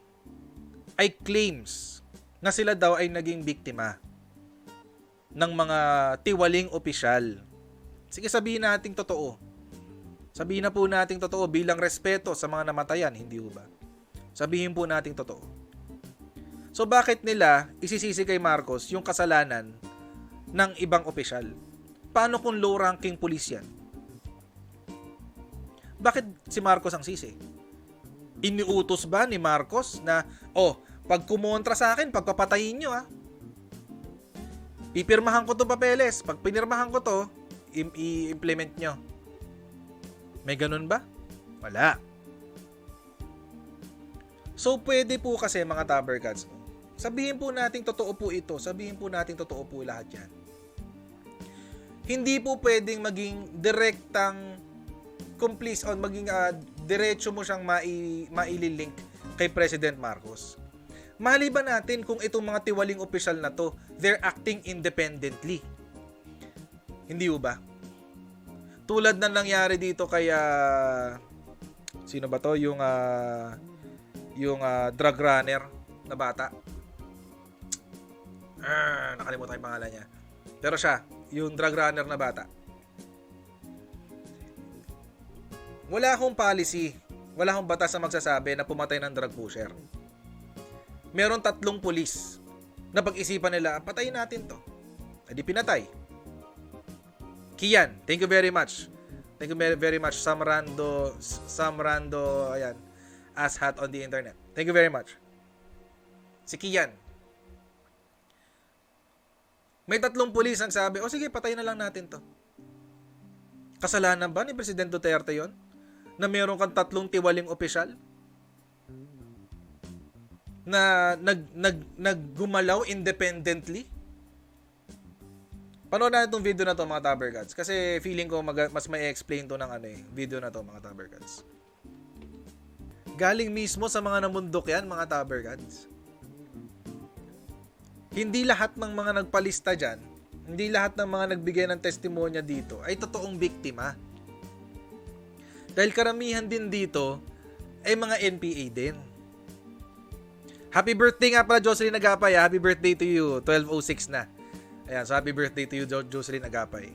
ay claims na sila daw ay naging biktima ng mga tiwaling opisyal. Sige, sabihin natin totoo. Sabihin na po natin totoo bilang respeto sa mga namatayan, hindi ba? Sabihin po natin totoo. So bakit nila isisisi kay Marcos yung kasalanan ng ibang opisyal? Paano kung low-ranking pulis yan? Bakit si Marcos ang sisi? Iniutos ba ni Marcos na, pag kumontra sa akin, pagpapatayin nyo pipirmahan ko to papeles. Pag pinirmahan ko to, i-implement nyo. May ganun ba? Wala. So, pwede po kasi mga Tabergats, sabihin po natin totoo po ito. Sabihin po natin totoo po lahat yan. Hindi po pwedeng maging direktang complice o maging diretso mo siyang maililink kay President Marcos. Maliban natin kung itong mga tiwaling opisyal na to, they're acting independently. Hindi ba? Tulad na nangyari dito kay sino ba to? Yung drug runner na bata. Nakalimutan yung pangalan niya. Pero siya, yung drug runner na bata. Wala akong policy, wala akong batas na magsasabi na pumatay ng drug pusher. Meron 3 pulis na pag-isipan nila, patayin natin to. Edi pinatay. Kian, thank you very much. Thank you very much. Some rando, ayan, ass hat on the internet. Thank you very much. Si Kian. May 3 pulis ang sabi, sige, patayin na lang natin to. Kasalanan ba ni President Duterte yon? Na meron kang 3 tiwaling opisyal na naggumalaw independently? Panood natin itong video na to, mga Tabergats, kasi feeling ko mas may explain to ng video na to, mga Tabergats. Galing mismo sa mga namundok yan, mga Tabergats. Hindi lahat ng mga nagpalista dyan, hindi lahat ng mga nagbigay ng testimonya dito ay totoong biktima. Dahil karamihan din dito ay mga NPA din. Happy birthday nga pala, Jocelyn Agapay. Happy birthday to you. 12:06 na. Ayan, so happy birthday to you, Jocelyn Agapay.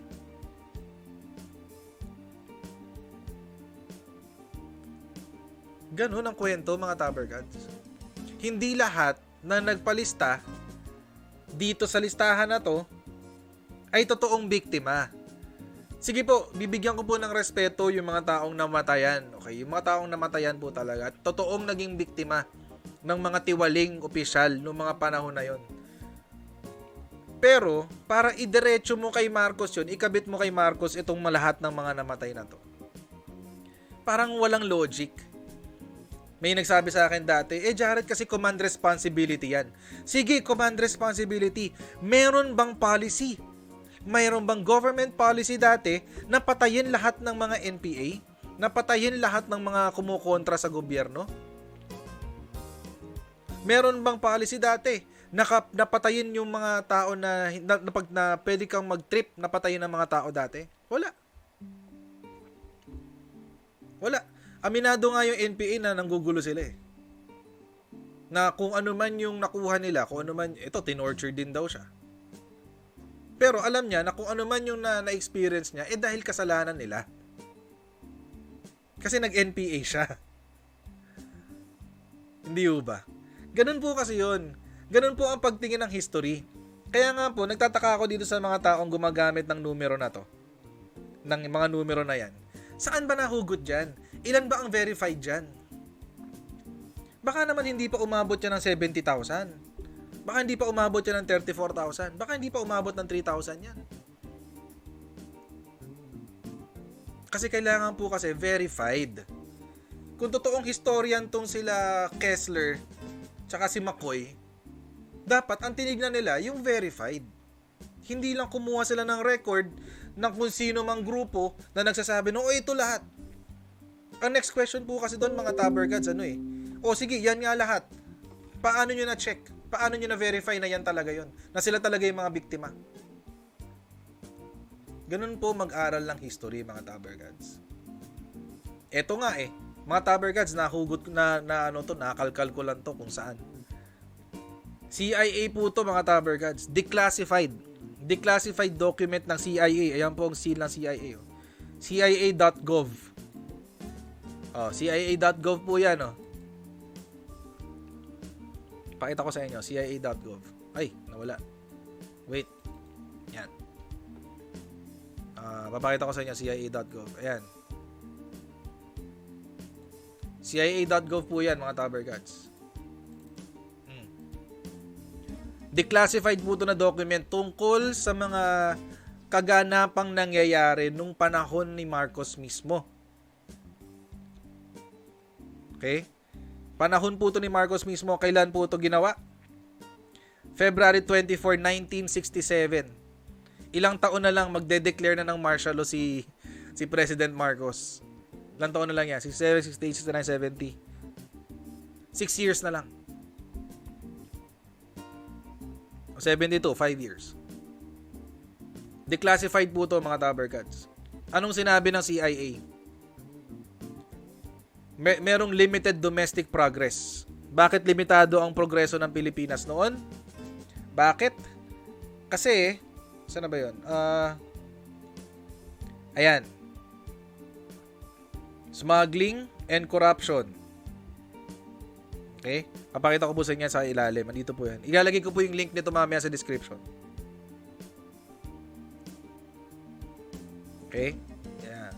Ganun ang kwento, mga Tabergats. Hindi lahat na nagpalista dito sa listahan na to ay totoong biktima. Sige po, bibigyan ko po ng respeto yung mga taong namatayan. Okay, yung mga taong namatayan po talaga. Totoong naging biktima ng mga tiwaling opisyal noong mga panahon na yon. Pero, para idiretso mo kay Marcos yun, ikabit mo kay Marcos itong lahat ng mga namatay na to. Parang walang logic. May nagsabi sa akin dati, Jared, kasi command responsibility yan. Sige, command responsibility. Meron bang policy? Mayroon bang government policy dati na patayin lahat ng mga NPA? Na patayin lahat ng mga kumukontra sa gobyerno? Meron bang policy dati na patayin yung mga tao na pwede kang mag-trip na patayin ng mga tao dati? Wala. Wala. Aminado nga yung NPA na nanggugulo sila Na kung ano man yung nakuha nila, kung ano man, ito, tinorture din daw siya. Pero alam niya na kung ano man yung na-experience niya, dahil kasalanan nila. Kasi nag-NPA siya. Hindi ba? Ganun po kasi yun. Ganun po ang pagtingin ng history. Kaya nga po, nagtataka ako dito sa mga taong gumagamit ng numero na to. Ng mga numero na yan. Saan ba nahugot dyan? Ilan ba ang verified dyan? Baka naman hindi pa umabot yan ng 70,000. Baka hindi pa umabot yan ng 34,000. Baka hindi pa umabot ng 3,000 yan. Kasi kailangan po kasi verified. Kung totoong historian tong sila Kessler tsaka si McCoy, dapat ang tinignan nila yung verified. Hindi lang kumuha sila ng record ng kung sino mang grupo na nagsasabi no, ito lahat. Ang next question po kasi doon mga tabergads, o sige, yan nga lahat. Paano nyo na-check? Paano nyo na-verify na yan talaga yon? Na sila talaga yung mga biktima? Ganun po mag-aral ng history, mga tabergads. Eto nga mga tabergads, nahugot nakalkal ko lang to kung saan. CIA po to, mga tabergads. Declassified. Declassified document ng CIA. Ayan po ang seal ng CIA. CIA.gov. CIA.gov po yan. Pakita ko sa inyo. CIA.gov. Ay, nawala. Wait. Yan. Papakita ko sa inyo. CIA.gov. Ayan. CIA.gov po yan, mga tabergads. Declassified po ito na document tungkol sa mga kaganapang nangyayari nung panahon ni Marcos mismo. Okay? Panahon po ito ni Marcos mismo. Kailan po ito ginawa? February 24, 1967. Ilang taon na lang magde-declare na ng martial law si President Marcos. Ilang taon na lang yan? 67, 68, 69, 70. 6 years na lang. 72, 5 years. Declassified po ito, mga tabergads. Anong sinabi ng CIA? Merong limited domestic progress. Bakit limitado ang progreso ng Pilipinas noon? Bakit? Kasi, saan na ba yun? Ayan. Smuggling and corruption. Okay? Papakita ko po sa inyo sa ilalim. Andito po yan. Ilalagay ko po yung link nito mamaya sa description. Okay? Yan.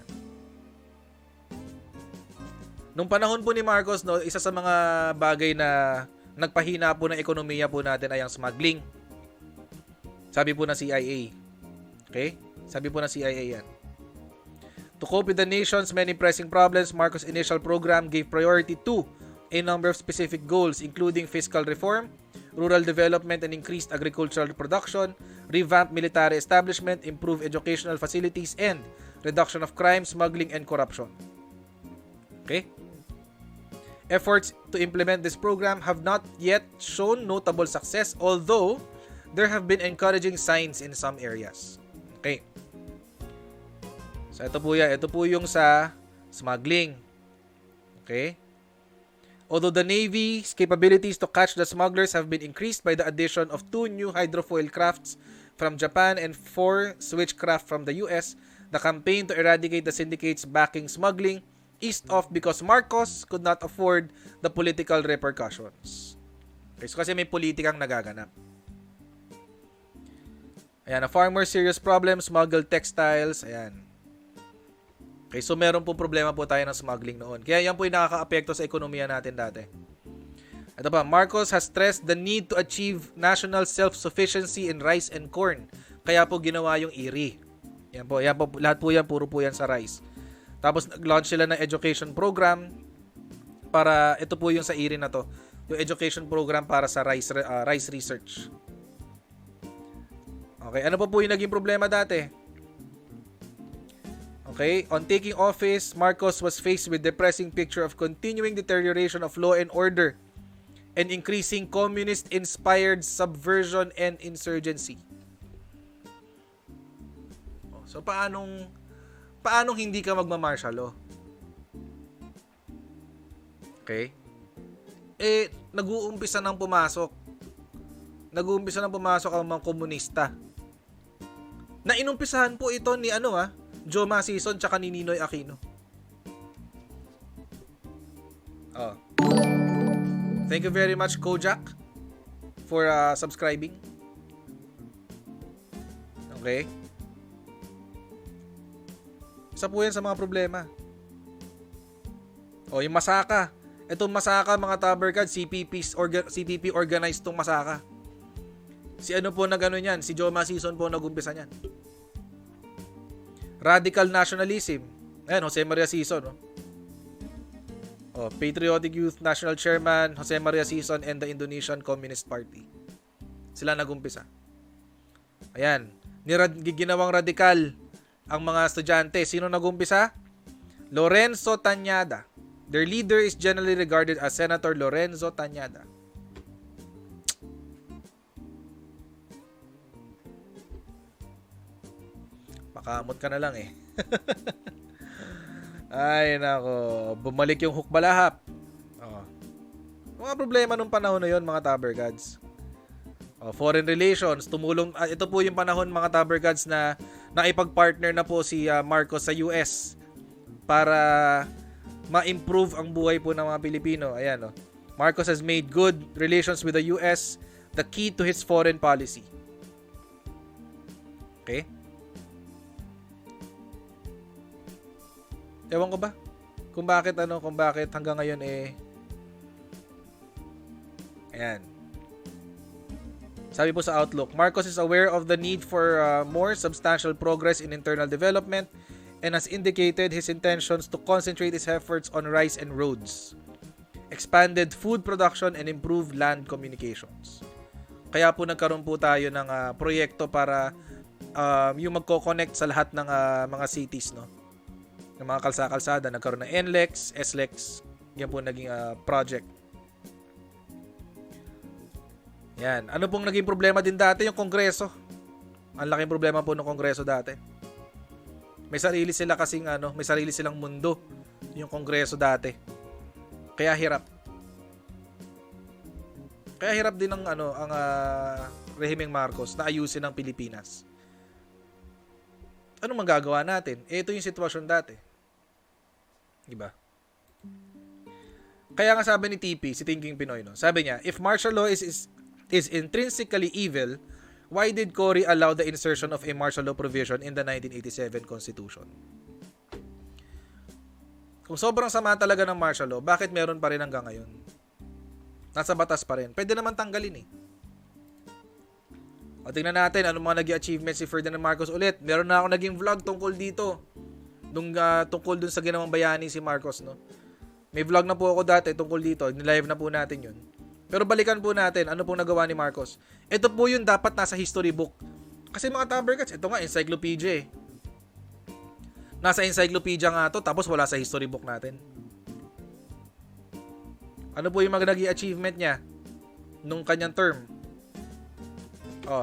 Nung panahon po ni Marcos, isa sa mga bagay na nagpahina po ng ekonomiya po natin ay ang smuggling. Sabi po ng CIA. Okay? Sabi po ng CIA yan. To cope with the nation's many pressing problems, Marcos' initial program gave priority to a number of specific goals, including fiscal reform, rural development and increased agricultural production, revamped military establishment, improved educational facilities, and reduction of crime, smuggling, and corruption. Okay? Efforts to implement this program have not yet shown notable success, although there have been encouraging signs in some areas. Okay. So, ito po yan. Ito po yung sa smuggling. Okay? Although the Navy's capabilities to catch the smugglers have been increased by the addition of 2 new hydrofoil crafts from Japan and 4 switchcraft from the US, the campaign to eradicate the syndicates backing smuggling eased off because Marcos could not afford the political repercussions. Okay, so kasi may politikang nagaganap. Ayan, a far more serious problem, smuggled textiles. Ayan. Okay, so meron pong problema po tayo ng smuggling noon. Kaya yan po yung nakaka-apekto sa ekonomiya natin dati. Ito pa, Marcos has stressed the need to achieve national self-sufficiency in rice and corn. Kaya po ginawa yung IRI. Yan po, lahat po yan, puro po yan sa rice. Tapos nag-launch sila ng education program para, ito po yung sa IRI na to, yung education program para sa rice research. Okay, ano pa po yung naging problema dati? Okay, on taking office, Marcos was faced with depressing picture of continuing deterioration of law and order and increasing communist-inspired subversion and insurgency. So paanong hindi ka magma-martial law? Okay? Nag-uumpisa nang pumasok ang mga komunista. Na inumpisahan po ito ni Joe Masison tsaka ni Ninoy Aquino. Thank you very much, Kojak, for subscribing. Okay? Isa po yan sa mga problema. Yung masaka. Itong masaka, mga taberkad, CPP organized tong masaka. Si ano po nag-ano niyan? Si Joma Season po nag-umpisa niyan. Radical nationalism. Ayan, Jose Maria Season. No? Patriotic Youth National Chairman, Jose Maria Season and the Indonesian Communist Party. Sila nag-umpisa. Ayan. Ginawang radikal ang mga estudyante. Sino nag-umpisa? Lorenzo Tañada. Their leader is generally regarded as Senator Lorenzo Tañada. Makamot ka na lang eh. Ay nako, bumalik yung hukbalahap. Mga problema nung panahon na yon mga Taber Gods. Foreign relations, tumulong. Ito po yung panahon mga Taber Gods na naipag-partner na po si Marcos sa US para ma-improve ang buhay po ng mga Pilipino. Ayan, Marcos has made good relations with the US the key to his foreign policy. Okay? Ewan ko ba? Kung bakit hanggang ngayon ayan. Sabi po sa Outlook, Marcos is aware of the need for more substantial progress in internal development and has indicated his intentions to concentrate his efforts on rice and roads, expanded food production, and improved land communications. Kaya po nagkaroon po tayo ng proyekto para yung magko-connect sa lahat ng mga cities, no? Ng mga kalsada, nagkaroon ng NLEX, SLEX, yan po naging project. Yan. Ano pong naging problema din dati? Yung Kongreso. Ang laking problema po ng Kongreso dati. May sarili sila kasing may sarili silang mundo yung Kongreso dati. Kaya hirap. Kaya hirap din ang rehimeng Marcos na ayusin ang Pilipinas. Ano magagawa natin? Ito yung sitwasyon dati. Diba? Kaya nga sabi ni TP, si Thinking Pinoy, no? Sabi niya, if martial law is intrinsically evil, why did Cory allow the insertion of a martial law provision in the 1987 Constitution? Kung sobrang sama talaga ng martial law, bakit meron pa rin hanggang ngayon? Nasa batas pa rin. Pwede naman tanggalin eh. O tingnan natin anong mga naging achievements si Ferdinand Marcos ulit. Meron na ako naging vlog tungkol dito. Tungkol dun sa ginawang bayani si Marcos, no? May vlog na po ako dati tungkol dito. Nilive na po natin yun. Pero balikan po natin ano pong nagawa ni Marcos. Ito po yung dapat nasa history book. Kasi mga Tabercats, ito nga, encyclopedia eh. Nasa encyclopedia nga to, tapos wala sa history book natin. Ano po yung mga naging achievement niya nung kanyang term?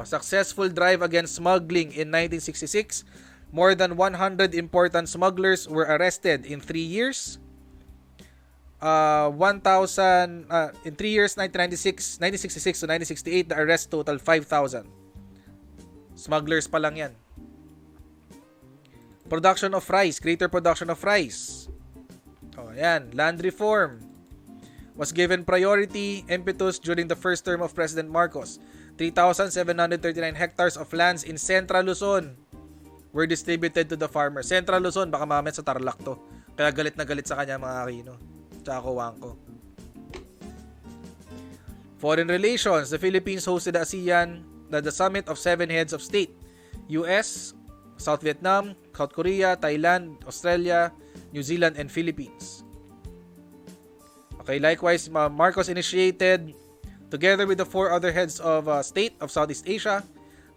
Successful drive against smuggling in 1966. More than 100 important smugglers were arrested in 3 years. 1,000 in 3 years, 1966 to 1968, the arrest total 5,000. Smugglers pa lang yan. Production of rice, greater production of rice. Yan, land reform was given priority impetus during the first term of President Marcos. 3,739 hectares of lands in Central Luzon were distributed to the farmers. Central Luzon, baka mamaya sa Tarlac to. Kaya galit na galit sa kanya mga Aquino. Tsaka Wangko. Foreign relations. The Philippines hosted the summit of 7 heads of state. US, South Vietnam, South Korea, Thailand, Australia, New Zealand, and Philippines. Okay, likewise, Marcos initiated, together with the 4 other heads of state of Southeast Asia,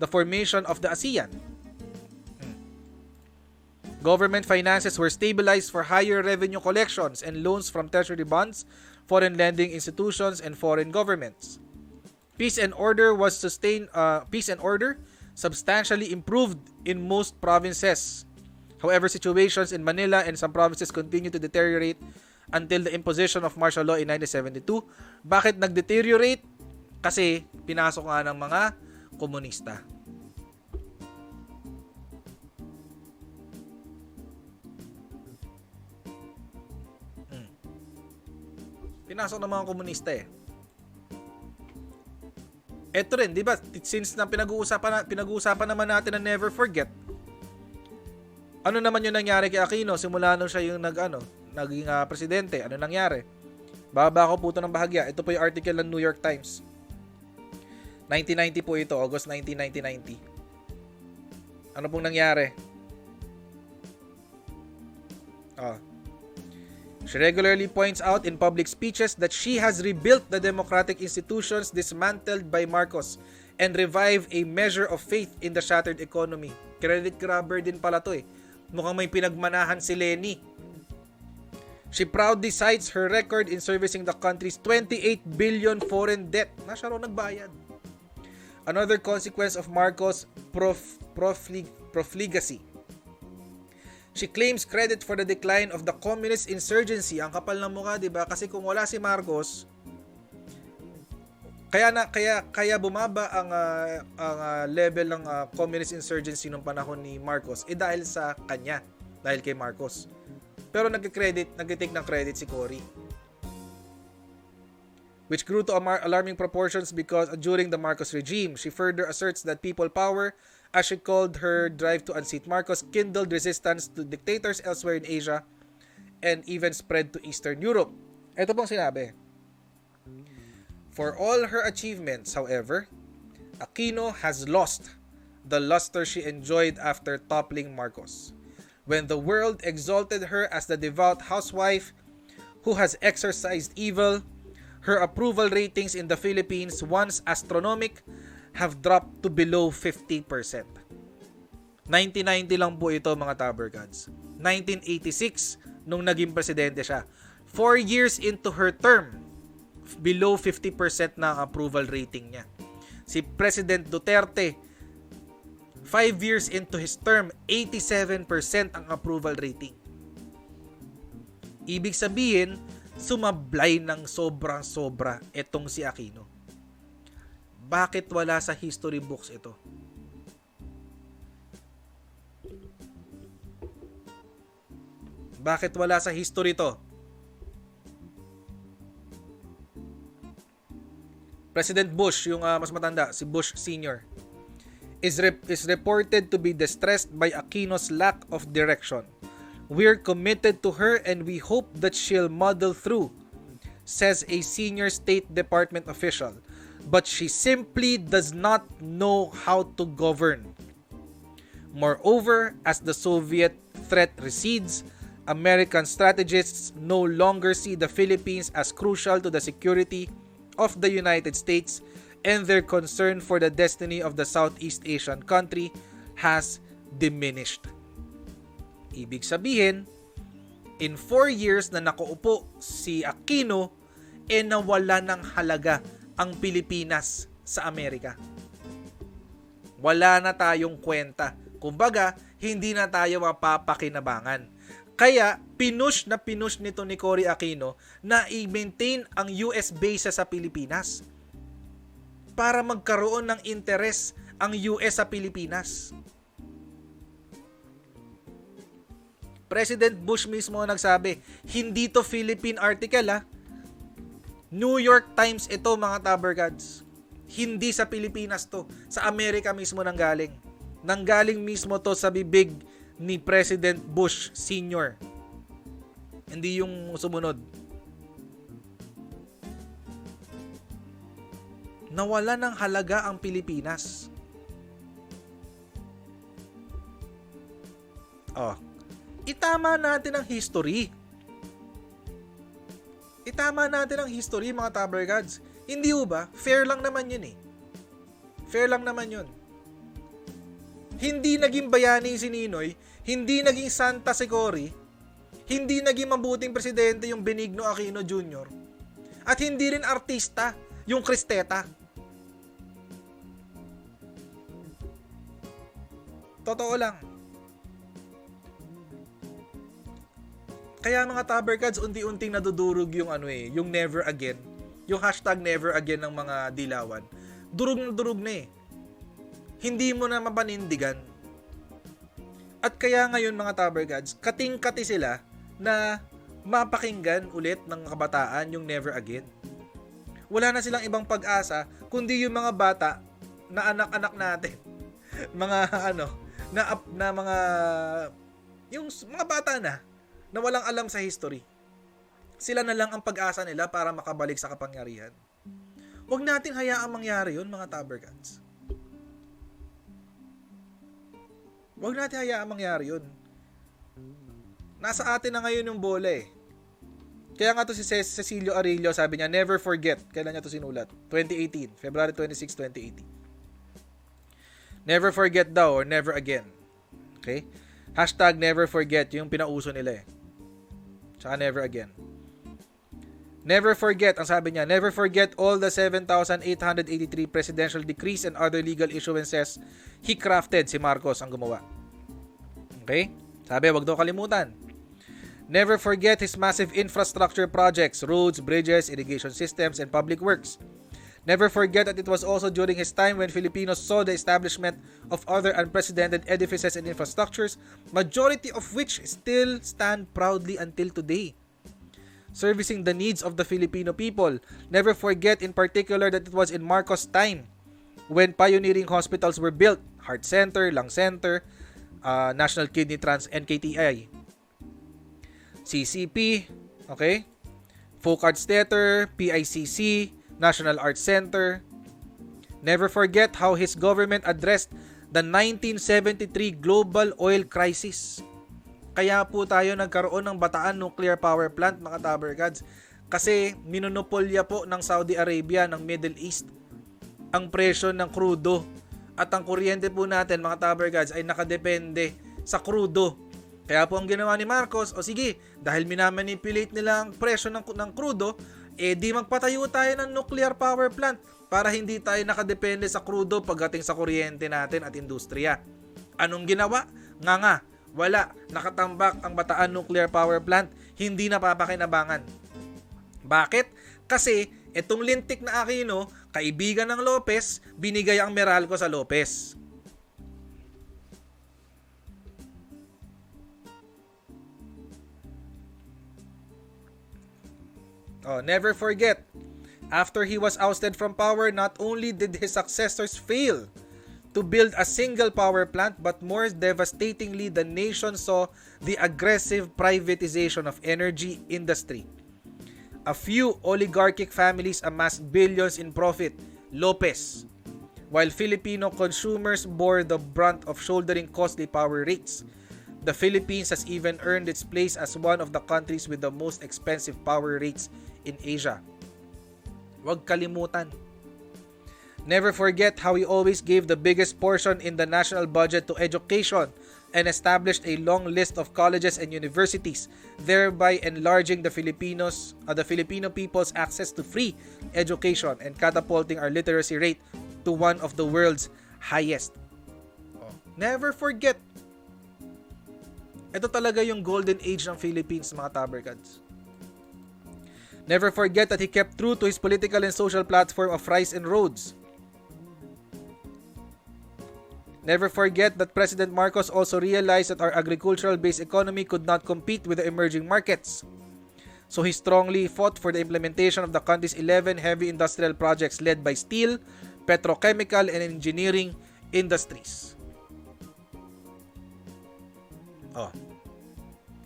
the formation of the ASEAN. Government finances were stabilized for higher revenue collections and loans from treasury bonds, foreign lending institutions, and foreign governments. Peace and order substantially improved in most provinces. However, situations in Manila and some provinces continue to deteriorate until the imposition of martial law in 1972. Bakit nag-deteriorate? Kasi pinasok nga ng mga komunista. Pinasok ng mga komunista eh. Eto rin, di ba? Since na pinag-uusapan naman natin na never forget. Ano naman yung nangyari kay Aquino simula nung siya yung naging presidente? Ano nangyari? Baba ko po ito ng bahagya. Ito po yung article ng New York Times. 1990 po ito, August 19, 1990. Ano pong nangyari? She regularly points out in public speeches that she has rebuilt the democratic institutions dismantled by Marcos and revived a measure of faith in the shattered economy. Credit grabber din pala to eh. Mukhang may pinagmanahan si Leni. She proudly cites her record in servicing the country's 28 billion foreign debt. Nasya raw nagbayad. Another consequence of Marcos' profligacy. She claims credit for the decline of the communist insurgency. Ang kapal ng mukha, 'di ba? Kasi kung wala si Marcos, kaya bumaba ang level ng communist insurgency nung panahon ni Marcos dahil sa kanya, dahil kay Marcos. Pero nagte-take ng credit si Cory. Which grew to alarming proportions because during the Marcos regime, she further asserts that people power, as she called her drive to unseat Marcos, kindled resistance to dictators elsewhere in Asia and even spread to Eastern Europe. Ito pong sinabi. For all her achievements, however, Aquino has lost the luster she enjoyed after toppling Marcos. When the world exalted her as the devout housewife who has exorcised evil, her approval ratings in the Philippines, once astronomical, have dropped to below 50%. 1990 lang po ito mga Tabergods. 1986 nung naging presidente siya. 4 years into her term, below 50% na ang approval rating niya. Si President Duterte, 5 years into his term, 87% ang approval rating. Ibig sabihin, sumablay ng sobrang-sobra itong si Aquino. Bakit wala sa history books ito? Bakit wala sa history to? President Bush, yung mas matanda, si Bush Sr., is reported to be distressed by Aquino's lack of direction. We're committed to her and we hope that she'll muddle through, says a senior State Department official. But she simply does not know how to govern. Moreover, as the Soviet threat recedes, American strategists no longer see the Philippines as crucial to the security of the United States, and their concern for the destiny of the Southeast Asian country has diminished. Ibig sabihin, in 4 years na nakaupo si Aquino, nawala ng halaga ang Pilipinas sa Amerika. Wala na tayong kwenta. Kumbaga, hindi na tayo mapapakinabangan. Kaya, pinush nito ni Cory Aquino na i-maintain ang US base sa Pilipinas para magkaroon ng interes ang US sa Pilipinas. President Bush mismo nagsabi, hindi to Philippine article New York Times ito mga Tabergods. Hindi sa Pilipinas to. Sa Amerika mismo nanggaling. Nanggaling mismo to sa bibig ni President Bush Sr. Hindi yung sumunod. Nawala ng halaga ang Pilipinas. Itama natin ang history. Itama natin ang history mga Tabergods. Hindi ba? Fair lang naman yun Fair lang naman yun. Hindi naging bayani si Ninoy, hindi naging santa si Cory, hindi naging mabuting presidente yung Benigno Aquino Jr., at hindi rin artista yung Cristeta. Totoo lang. Kaya mga Tabergods, unti-unting nadudurog yung yung never again. Yung hashtag never again ng mga Dilawan. Durog na Hindi mo na mapanindigan. At kaya ngayon mga Tabergods, kating-kati sila na mapakinggan ulit ng kabataan yung never again. Wala na silang ibang pag-asa kundi yung mga bata na anak-anak natin. Mga yung mga bata na walang alam sa history. Sila na lang ang pag-asa nila para makabalik sa kapangyarihan. Huwag nating hayaang mangyari yun, mga tabercats. Huwag natin hayaang mangyari yun. Nasa atin na ngayon yung bola eh. Kaya nga to si Cecilio Arillo, sabi niya, never forget. Kailan niya to sinulat? 2018, February 26, 2018. Never forget daw or never again. Okay? Hashtag never forget, yung pinauso nila eh. Tsaka never again. Never forget, ang sabi niya, never forget all the 7,883 presidential decrees and other legal issuances he crafted. Si Marcos ang gumawa. Okay? Sabi, wag daw kalimutan. Never forget his massive infrastructure projects, roads, bridges, irrigation systems, and public works. Never forget that it was also during his time when Filipinos saw the establishment of other unprecedented edifices and infrastructures, majority of which still stand proudly until today, servicing the needs of the Filipino people. Never forget in particular that it was in Marcos' time when pioneering hospitals were built, Heart Center, Lung Center, National Kidney NKTI, CCP, okay? Folk Arts Theater, PICC, National Arts Center. Never forget how his government addressed the 1973 global oil crisis. Kaya po tayo nagkaroon ng Bataan Nuclear Power Plant, mga tabercads, kasi minonopolya po ng Saudi Arabia, ng Middle East, ang presyo ng krudo. At ang kuryente po natin, mga tabercads, ay nakadepende sa krudo. Kaya po ang ginawa ni Marcos, o sige, dahil minamanipulate nila ang presyo ng krudo, di magpatayo tayo ng nuclear power plant para hindi tayo nakadepende sa krudo pagdating sa kuryente natin at industriya. Anong ginawa? Nga, wala. Nakatambak ang Bataan Nuclear Power Plant, hindi napapakinabangan. Bakit? Kasi itong lintik na Aquino, kaibigan ng Lopez, binigay ang Meralco sa Lopez. Never forget, after he was ousted from power, not only did his successors fail to build a single power plant, but more devastatingly, the nation saw the aggressive privatization of energy industry. A few oligarchic families amassed billions in profit, Lopez, while Filipino consumers bore the brunt of shouldering costly power rates. The Philippines has even earned its place as one of the countries with the most expensive power rates in Asia. Huwag kalimutan. Never forget how he always gave the biggest portion in the national budget to education and established a long list of colleges and universities, thereby enlarging the Filipino people's access to free education and catapulting our literacy rate to one of the world's highest. Never forget. Ito talaga yung golden age ng Philippines, mga tabercads. Never forget that he kept true to his political and social platform of rice and roads. Never forget that President Marcos also realized that our agricultural-based economy could not compete with the emerging markets. So he strongly fought for the implementation of the country's 11 heavy industrial projects led by steel, petrochemical, and engineering industries.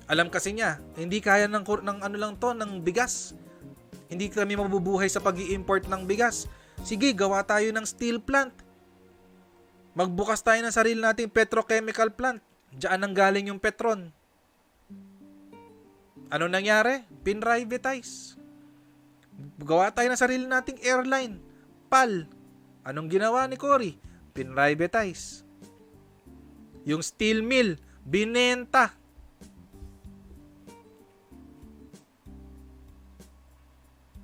Alam kasi niya, hindi kaya ng bigas. Hindi kami mabubuhay sa pag-i-import ng bigas. Sige, gawa tayo ng steel plant. Magbukas tayo ng sarili nating petrochemical plant. Diyan nang galing yung Petron. Ano nangyari? Pinrivatize. Gawa tayo ng sarili nating airline. PAL. Anong ginawa ni Cory? Pinrivatize. Yung steel mill, binenta.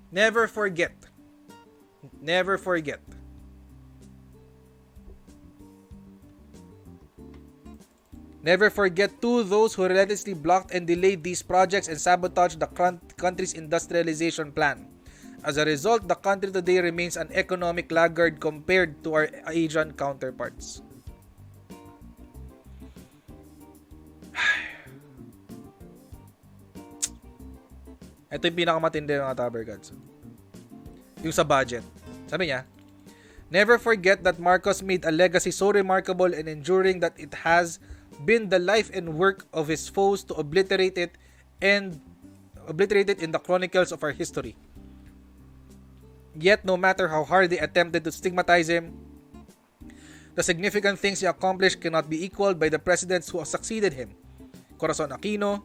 Never forget. Never forget. Never forget too those who relentlessly blocked and delayed these projects and sabotaged the country's industrialization plan. As a result, the country today remains an economic laggard compared to our Asian counterparts. Ito yung pinakamatindi mga tabercads. Yung sa budget. Sabi niya, never forget that Marcos made a legacy so remarkable and enduring that it has been the life and work of his foes to obliterate it in the chronicles of our history. Yet, no matter how hard they attempted to stigmatize him, the significant things he accomplished cannot be equaled by the presidents who succeeded him. Corazon Aquino,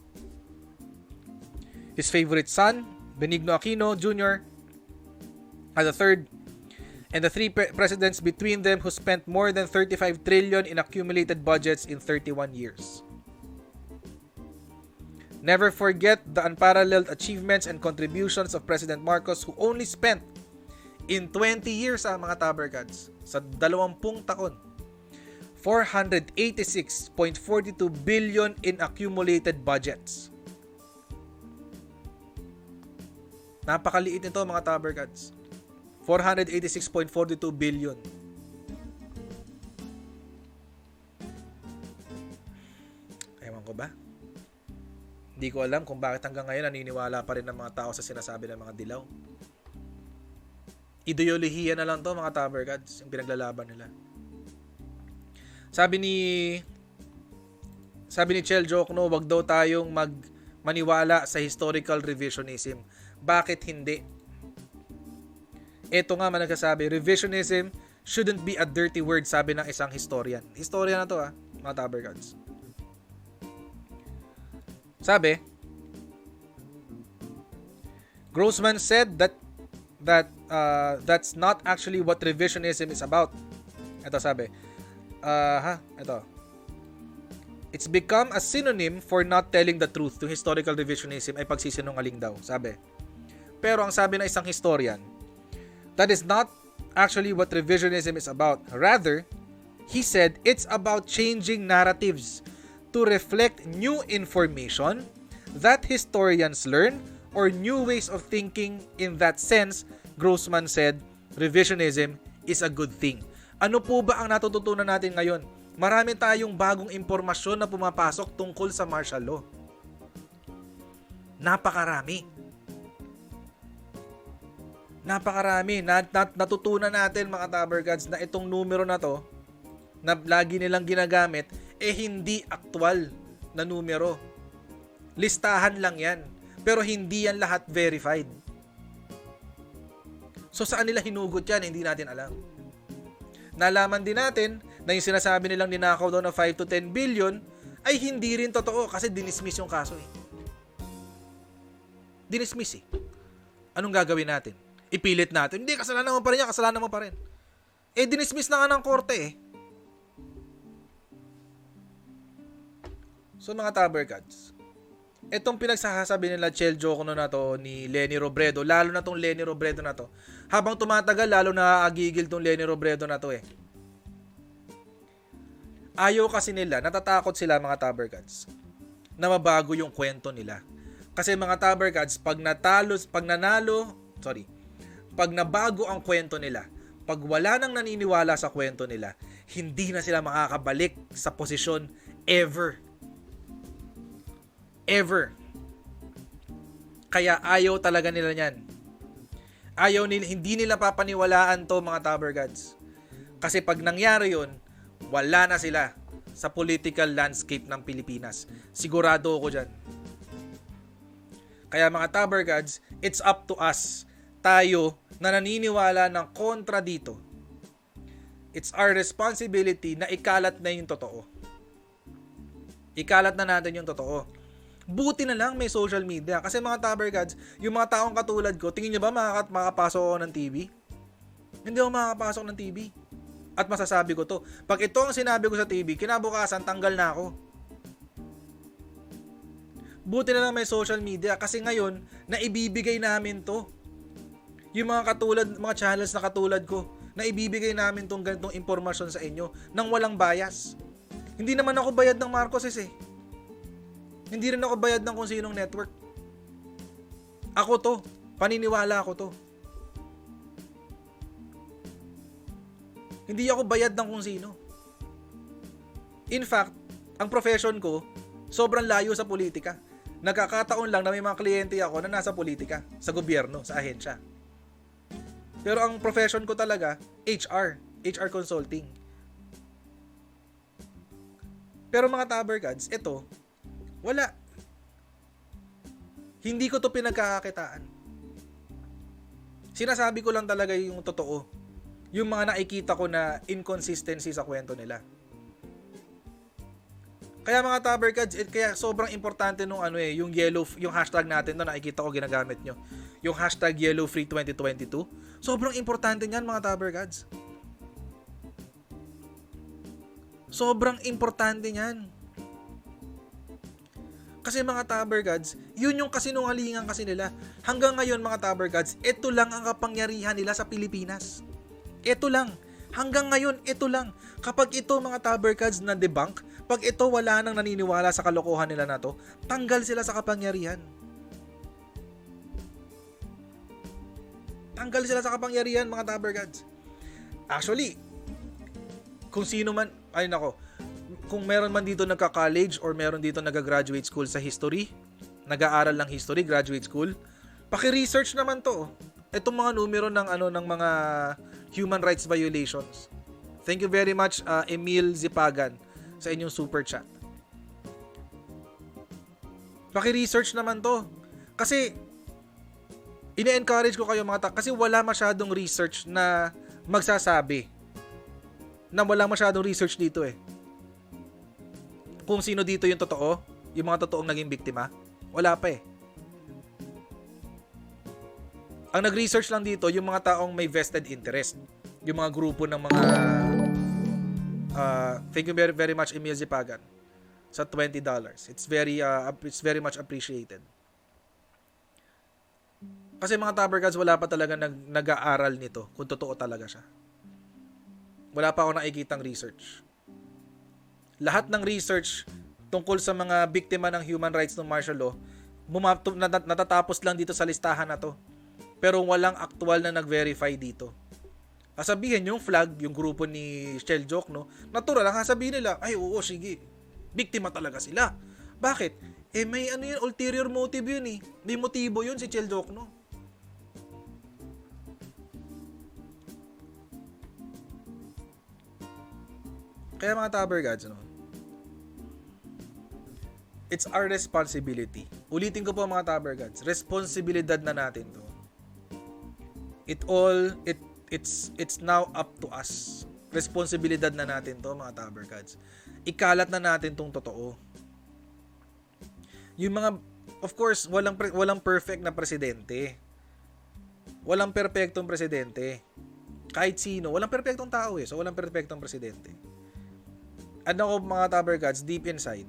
his favorite son, Benigno Aquino Jr., as the third, and the three presidents between them who spent more than 35 trillion in accumulated budgets in 31 years. Never forget the unparalleled achievements and contributions of President Marcos, who only spent in 20 years mga taberkads, sa 20 taon, 486.42 billion in accumulated budgets. Napakaliit nito mga taberkads. 486.42 billion. Ewan ko ba? Hindi ko alam kung bakit hanggang ngayon naniniwala pa rin ng mga tao sa sinasabi ng mga dilaw. Ideolohiya na lang to mga taberkads, yung pinaglalaban nila. Sabi ni Chel Diokno, wag daw tayong maniwala sa historical revisionism. Bakit hindi? Ito nga nagsasabi, revisionism shouldn't be a dirty word, sabi ng isang historian. Historian na to mga taberkads. Sabi, Grossman said that's not actually what revisionism is about. Ito sabi, ito. It's become a synonym for not telling the truth. Yung historical revisionism ay pagsisinungaling daw, sabi. Pero ang sabi ng isang historian, that is not actually what revisionism is about. Rather, he said it's about changing narratives to reflect new information that historians learn or new ways of thinking. In that sense, Grossman said, revisionism is a good thing. Ano po ba ang natututunan natin ngayon? Marami tayong bagong impormasyon na pumapasok tungkol sa martial law. Napakarami. Natutunan natin mga taberkads na itong numero na to na lagi nilang ginagamit hindi aktual na numero. Listahan lang yan. Pero hindi yan lahat verified. So saan nila hinugot yan? Hindi natin alam. Nalaman din natin na yung sinasabi nilang ninakaw daw na 5 to 10 billion ay hindi rin totoo kasi dinismiss yung kaso Dinismiss Anong gagawin natin? Ipilit natin. Hindi, kasalanan mo pa rin yan. Kasalanan mo pa rin. Dinismiss na nga ng korte So mga taberkads, itong pinagsasabi nila Chel Diokno na to ni Leni Robredo, lalo na tong Leni Robredo na to, habang tumatagal, lalo na agigil tong Leni Robredo na to Ayaw kasi nila, natatakot sila mga taberkads, na mabago yung kwento nila. Kasi mga taberkads, pag nabago ang kwento nila, pag wala nang naniniwala sa kwento nila, hindi na sila makakabalik sa posisyon ever. Kaya ayaw talaga nila yan. Hindi nila papaniwalaan to mga taberkads. Kasi pag nangyari yun, wala na sila sa political landscape ng Pilipinas. Sigurado ako dyan. Kaya mga taberkads, it's up to us, tayo na naniniwala ng kontra dito. It's our responsibility na ikalat na yung totoo. Ikalat na natin yung totoo. Buti na lang may social media. Kasi mga taberkads, yung mga taong katulad ko, tingin nyo ba makakapasok ako ng TV? Hindi ako makakapasok ng TV. At masasabi ko to, pag ito ang sinabi ko sa TV, kinabukasan, tanggal na ako. Buti na lang may social media kasi ngayon, naibibigay namin to. Yung mga channels na katulad ko, naibibigay namin tong ganitong impormasyon sa inyo nang walang bias. Hindi naman ako bayad ng Marcoses Hindi rin ako bayad ng kung sinong network. Ako to. Paniniwala ako to. Hindi ako bayad ng kung sino. In fact, ang profession ko, sobrang layo sa politika. Nagkakataon lang na may mga kliyente ako na nasa politika, sa gobyerno, sa ahensya. Pero ang profession ko talaga, HR consulting. Pero mga taberkads, ito, wala. Hindi ko to pinagkakakitaan. Sinasabi ko lang talaga yung totoo. Yung mga nakikita ko na inconsistency sa kwento nila. Kaya mga Taberkads, kaya sobrang importante nung yung yung hashtag natin na nakikita ko ginagamit nyo. Yung hashtag YellowFree2022. Sobrang importante niyan mga Taberkads. Sobrang importante niyan. Kasi mga Taberkads, yun yung kasinungalingan kasi nila. Hanggang ngayon mga Taberkads, ito lang ang kapangyarihan nila sa Pilipinas. Ito lang. Hanggang ngayon, ito lang. Kapag ito mga Taberkads na debunk, pag ito wala nang naniniwala sa kalokohan nila na to, tanggal sila sa kapangyarihan. Tanggal sila sa kapangyarihan mga Taberkads. Actually, kung sino man, kung meron man dito nagka-college or meron dito nag-graduate school sa history, nag-aaral ng history, graduate school, paki-research naman to. Itong mga numero ng mga human rights violations. Thank you very much Emil Zipagan sa inyong super chat. Paki-research naman to. Kasi ine-encourage ko kayo kasi wala masyadong research na magsasabi na wala masyadong research dito kung sino dito yung totoo, yung mga totoong naging biktima, wala pa Ang nag-research lang dito, yung mga taong may vested interest. Yung mga grupo ng mga... thank you very, very much, Emil Zipagan. Sa $20. It's very much appreciated. Kasi mga Taberkads, wala pa talaga nag-aaral nito kung totoo talaga siya. Wala pa ako nakikitang research. Lahat ng research tungkol sa mga biktima ng human rights ng martial law, natatapos lang dito sa listahan na to. Pero walang aktual na nag-verify dito. Sabihin yung flag, yung grupo ni Chel Diokno, natural lang sabihin nila, ay oo, sige, biktima talaga sila. Bakit? May ulterior motive yun May motibo yun si Chel Diokno. Kaya mga Taberkads, it's our responsibility. Ulitin ko po mga Taberkads, responsibilidad na natin to. It's now up to us. Responsibilidad na natin to mga Taberkads. Ikalat na natin tong totoo. Yung mga, of course, walang perfect na presidente. Walang perpektong presidente. Kahit sino, walang perpektong tao So walang perpektong presidente. At ako mga Taberkads, deep inside,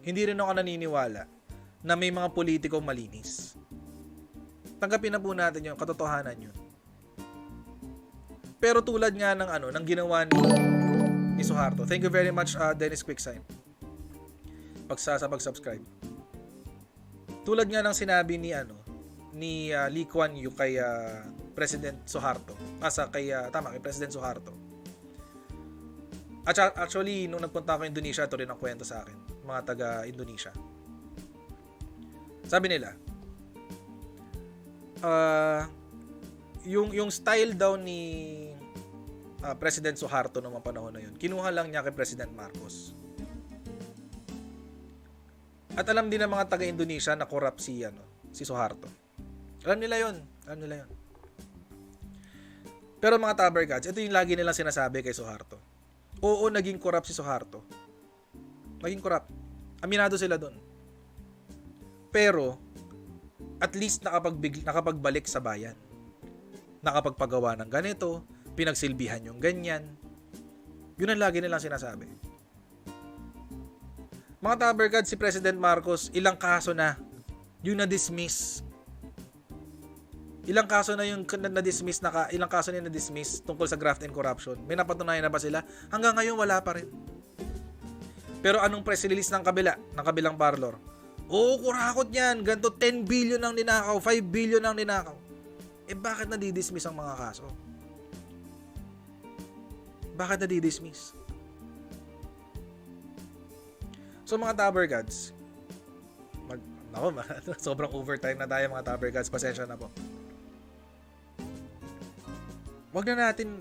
hindi rin ako naniniwala na may mga politikong malinis. Tanggapin na po natin yung katotohanan yun. Pero tulad nga ng ginawa ni Suharto. Thank you very much Dennis Quicksign. Sa pag-subscribe. Tulad nga ng sinabi ni Lee Kuan Yew kay President Suharto. Kay President Suharto. Actually, nung nagpunta ako Indonesia, ito rin ang kwento sa akin. Mga taga-Indonesia. Sabi nila, yung style daw ni President Suharto noong mga panahon na yun, kinuha lang niya kay President Marcos. At alam din ng mga taga-Indonesia na corrupt si Suharto. Alam nila yun. Pero mga Taberkads, ito yung lagi nilang sinasabi kay Suharto. Oo, naging corrupt si Suharto. Naging corrupt. Aminado sila doon. Pero, at least nakapagbalik sa bayan. Nakapagpagawa ng ganito, pinagsilbihan yung ganyan. Yun ang lagi nilang sinasabi. Mga Taberkads, si President Marcos, ilang kaso na yung na-dismiss. Ilang kaso na na-dismiss tungkol sa graft and corruption. May napatunayan na ba sila? Hanggang ngayon wala pa rin. Pero anong press release ng kabilang parlor? Oo, kurakot yan. Ganto 10 billion ang ninakaw, 5 billion ang ninakaw. Bakit nadidismiss ang mga kaso? Bakit nadidismiss? So mga Taberkads, sobrang overtime na tayo mga Taberkads. Pasensya na po. Wag na natin,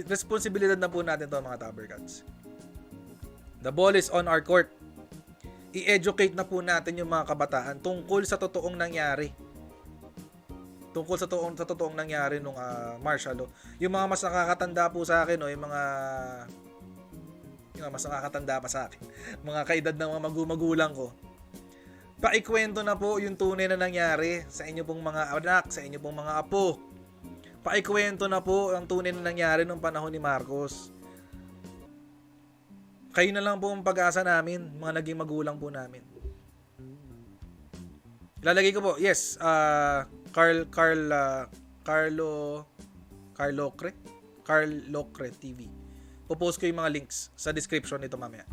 responsibilidad na po natin to mga Taberkads. The ball is on our court. I-educate na po natin yung mga kabataan tungkol sa totoong nangyari. tungkol sa totoong nangyari nung martial law. Yung mga mas nakakatanda po sa akin, yung mga mas nakakatanda pa sa akin, mga kaedad ng mga magulang ko, paikwento na po yung tunay na nangyari sa inyo pong mga anak, sa inyo pong mga apo. Paikwento na po ang tunay na nangyari nung panahon ni Marcos. Kayo na lang po ang pag-asa namin, mga naging magulang po namin. Lalagay ko po, yes, Carlocre TV. Popost ko yung mga links sa description nito mamaya.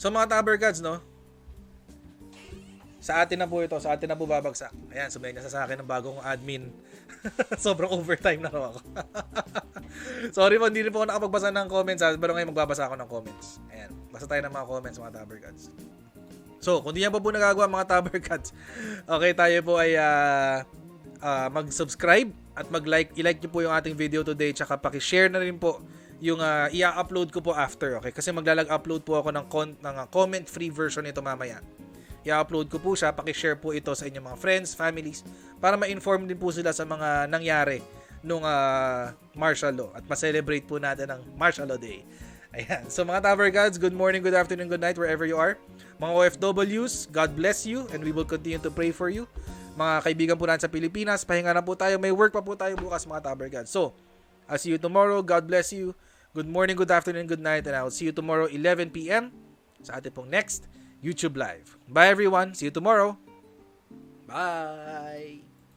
So mga Tabergods, no? Sa atin na po ito, sa atin na po babagsak. Ayan, sumayin na sa akin ng bagong admin. Sobrang overtime na raw ako. Sorry po, hindi rin po ako nakapagbasa ng comments, pero ngayon magbabasa ako ng comments. Ayan, basa tayo ng mga comments mga Tabergods. So, kung di yan pa po nagagawa mga Tabergods, okay, tayo po ay mag-subscribe at mag-like. I-like nyo po yung ating video today, tsaka paki-share na rin po yung i-upload ko po after, okay? Kasi maglalag-upload po ako ng comment-free version nito mamaya. I-upload ko po siya, paki-share po ito sa inyong mga friends, families, para ma-inform din po sila sa mga nangyari nung martial law at ma-celebrate po natin ang martial law day. Ayan. So mga Tabergods, good morning, good afternoon, good night wherever you are. Mga OFWs, God bless you and we will continue to pray for you. Mga kaibigan po natin sa Pilipinas, pahinga na po tayo. May work pa po tayo bukas mga Tabergods. So, I'll see you tomorrow. God bless you. Good morning, good afternoon, good night. And I will see you tomorrow 11 p.m. sa ating pong next YouTube Live. Bye everyone. See you tomorrow. Bye.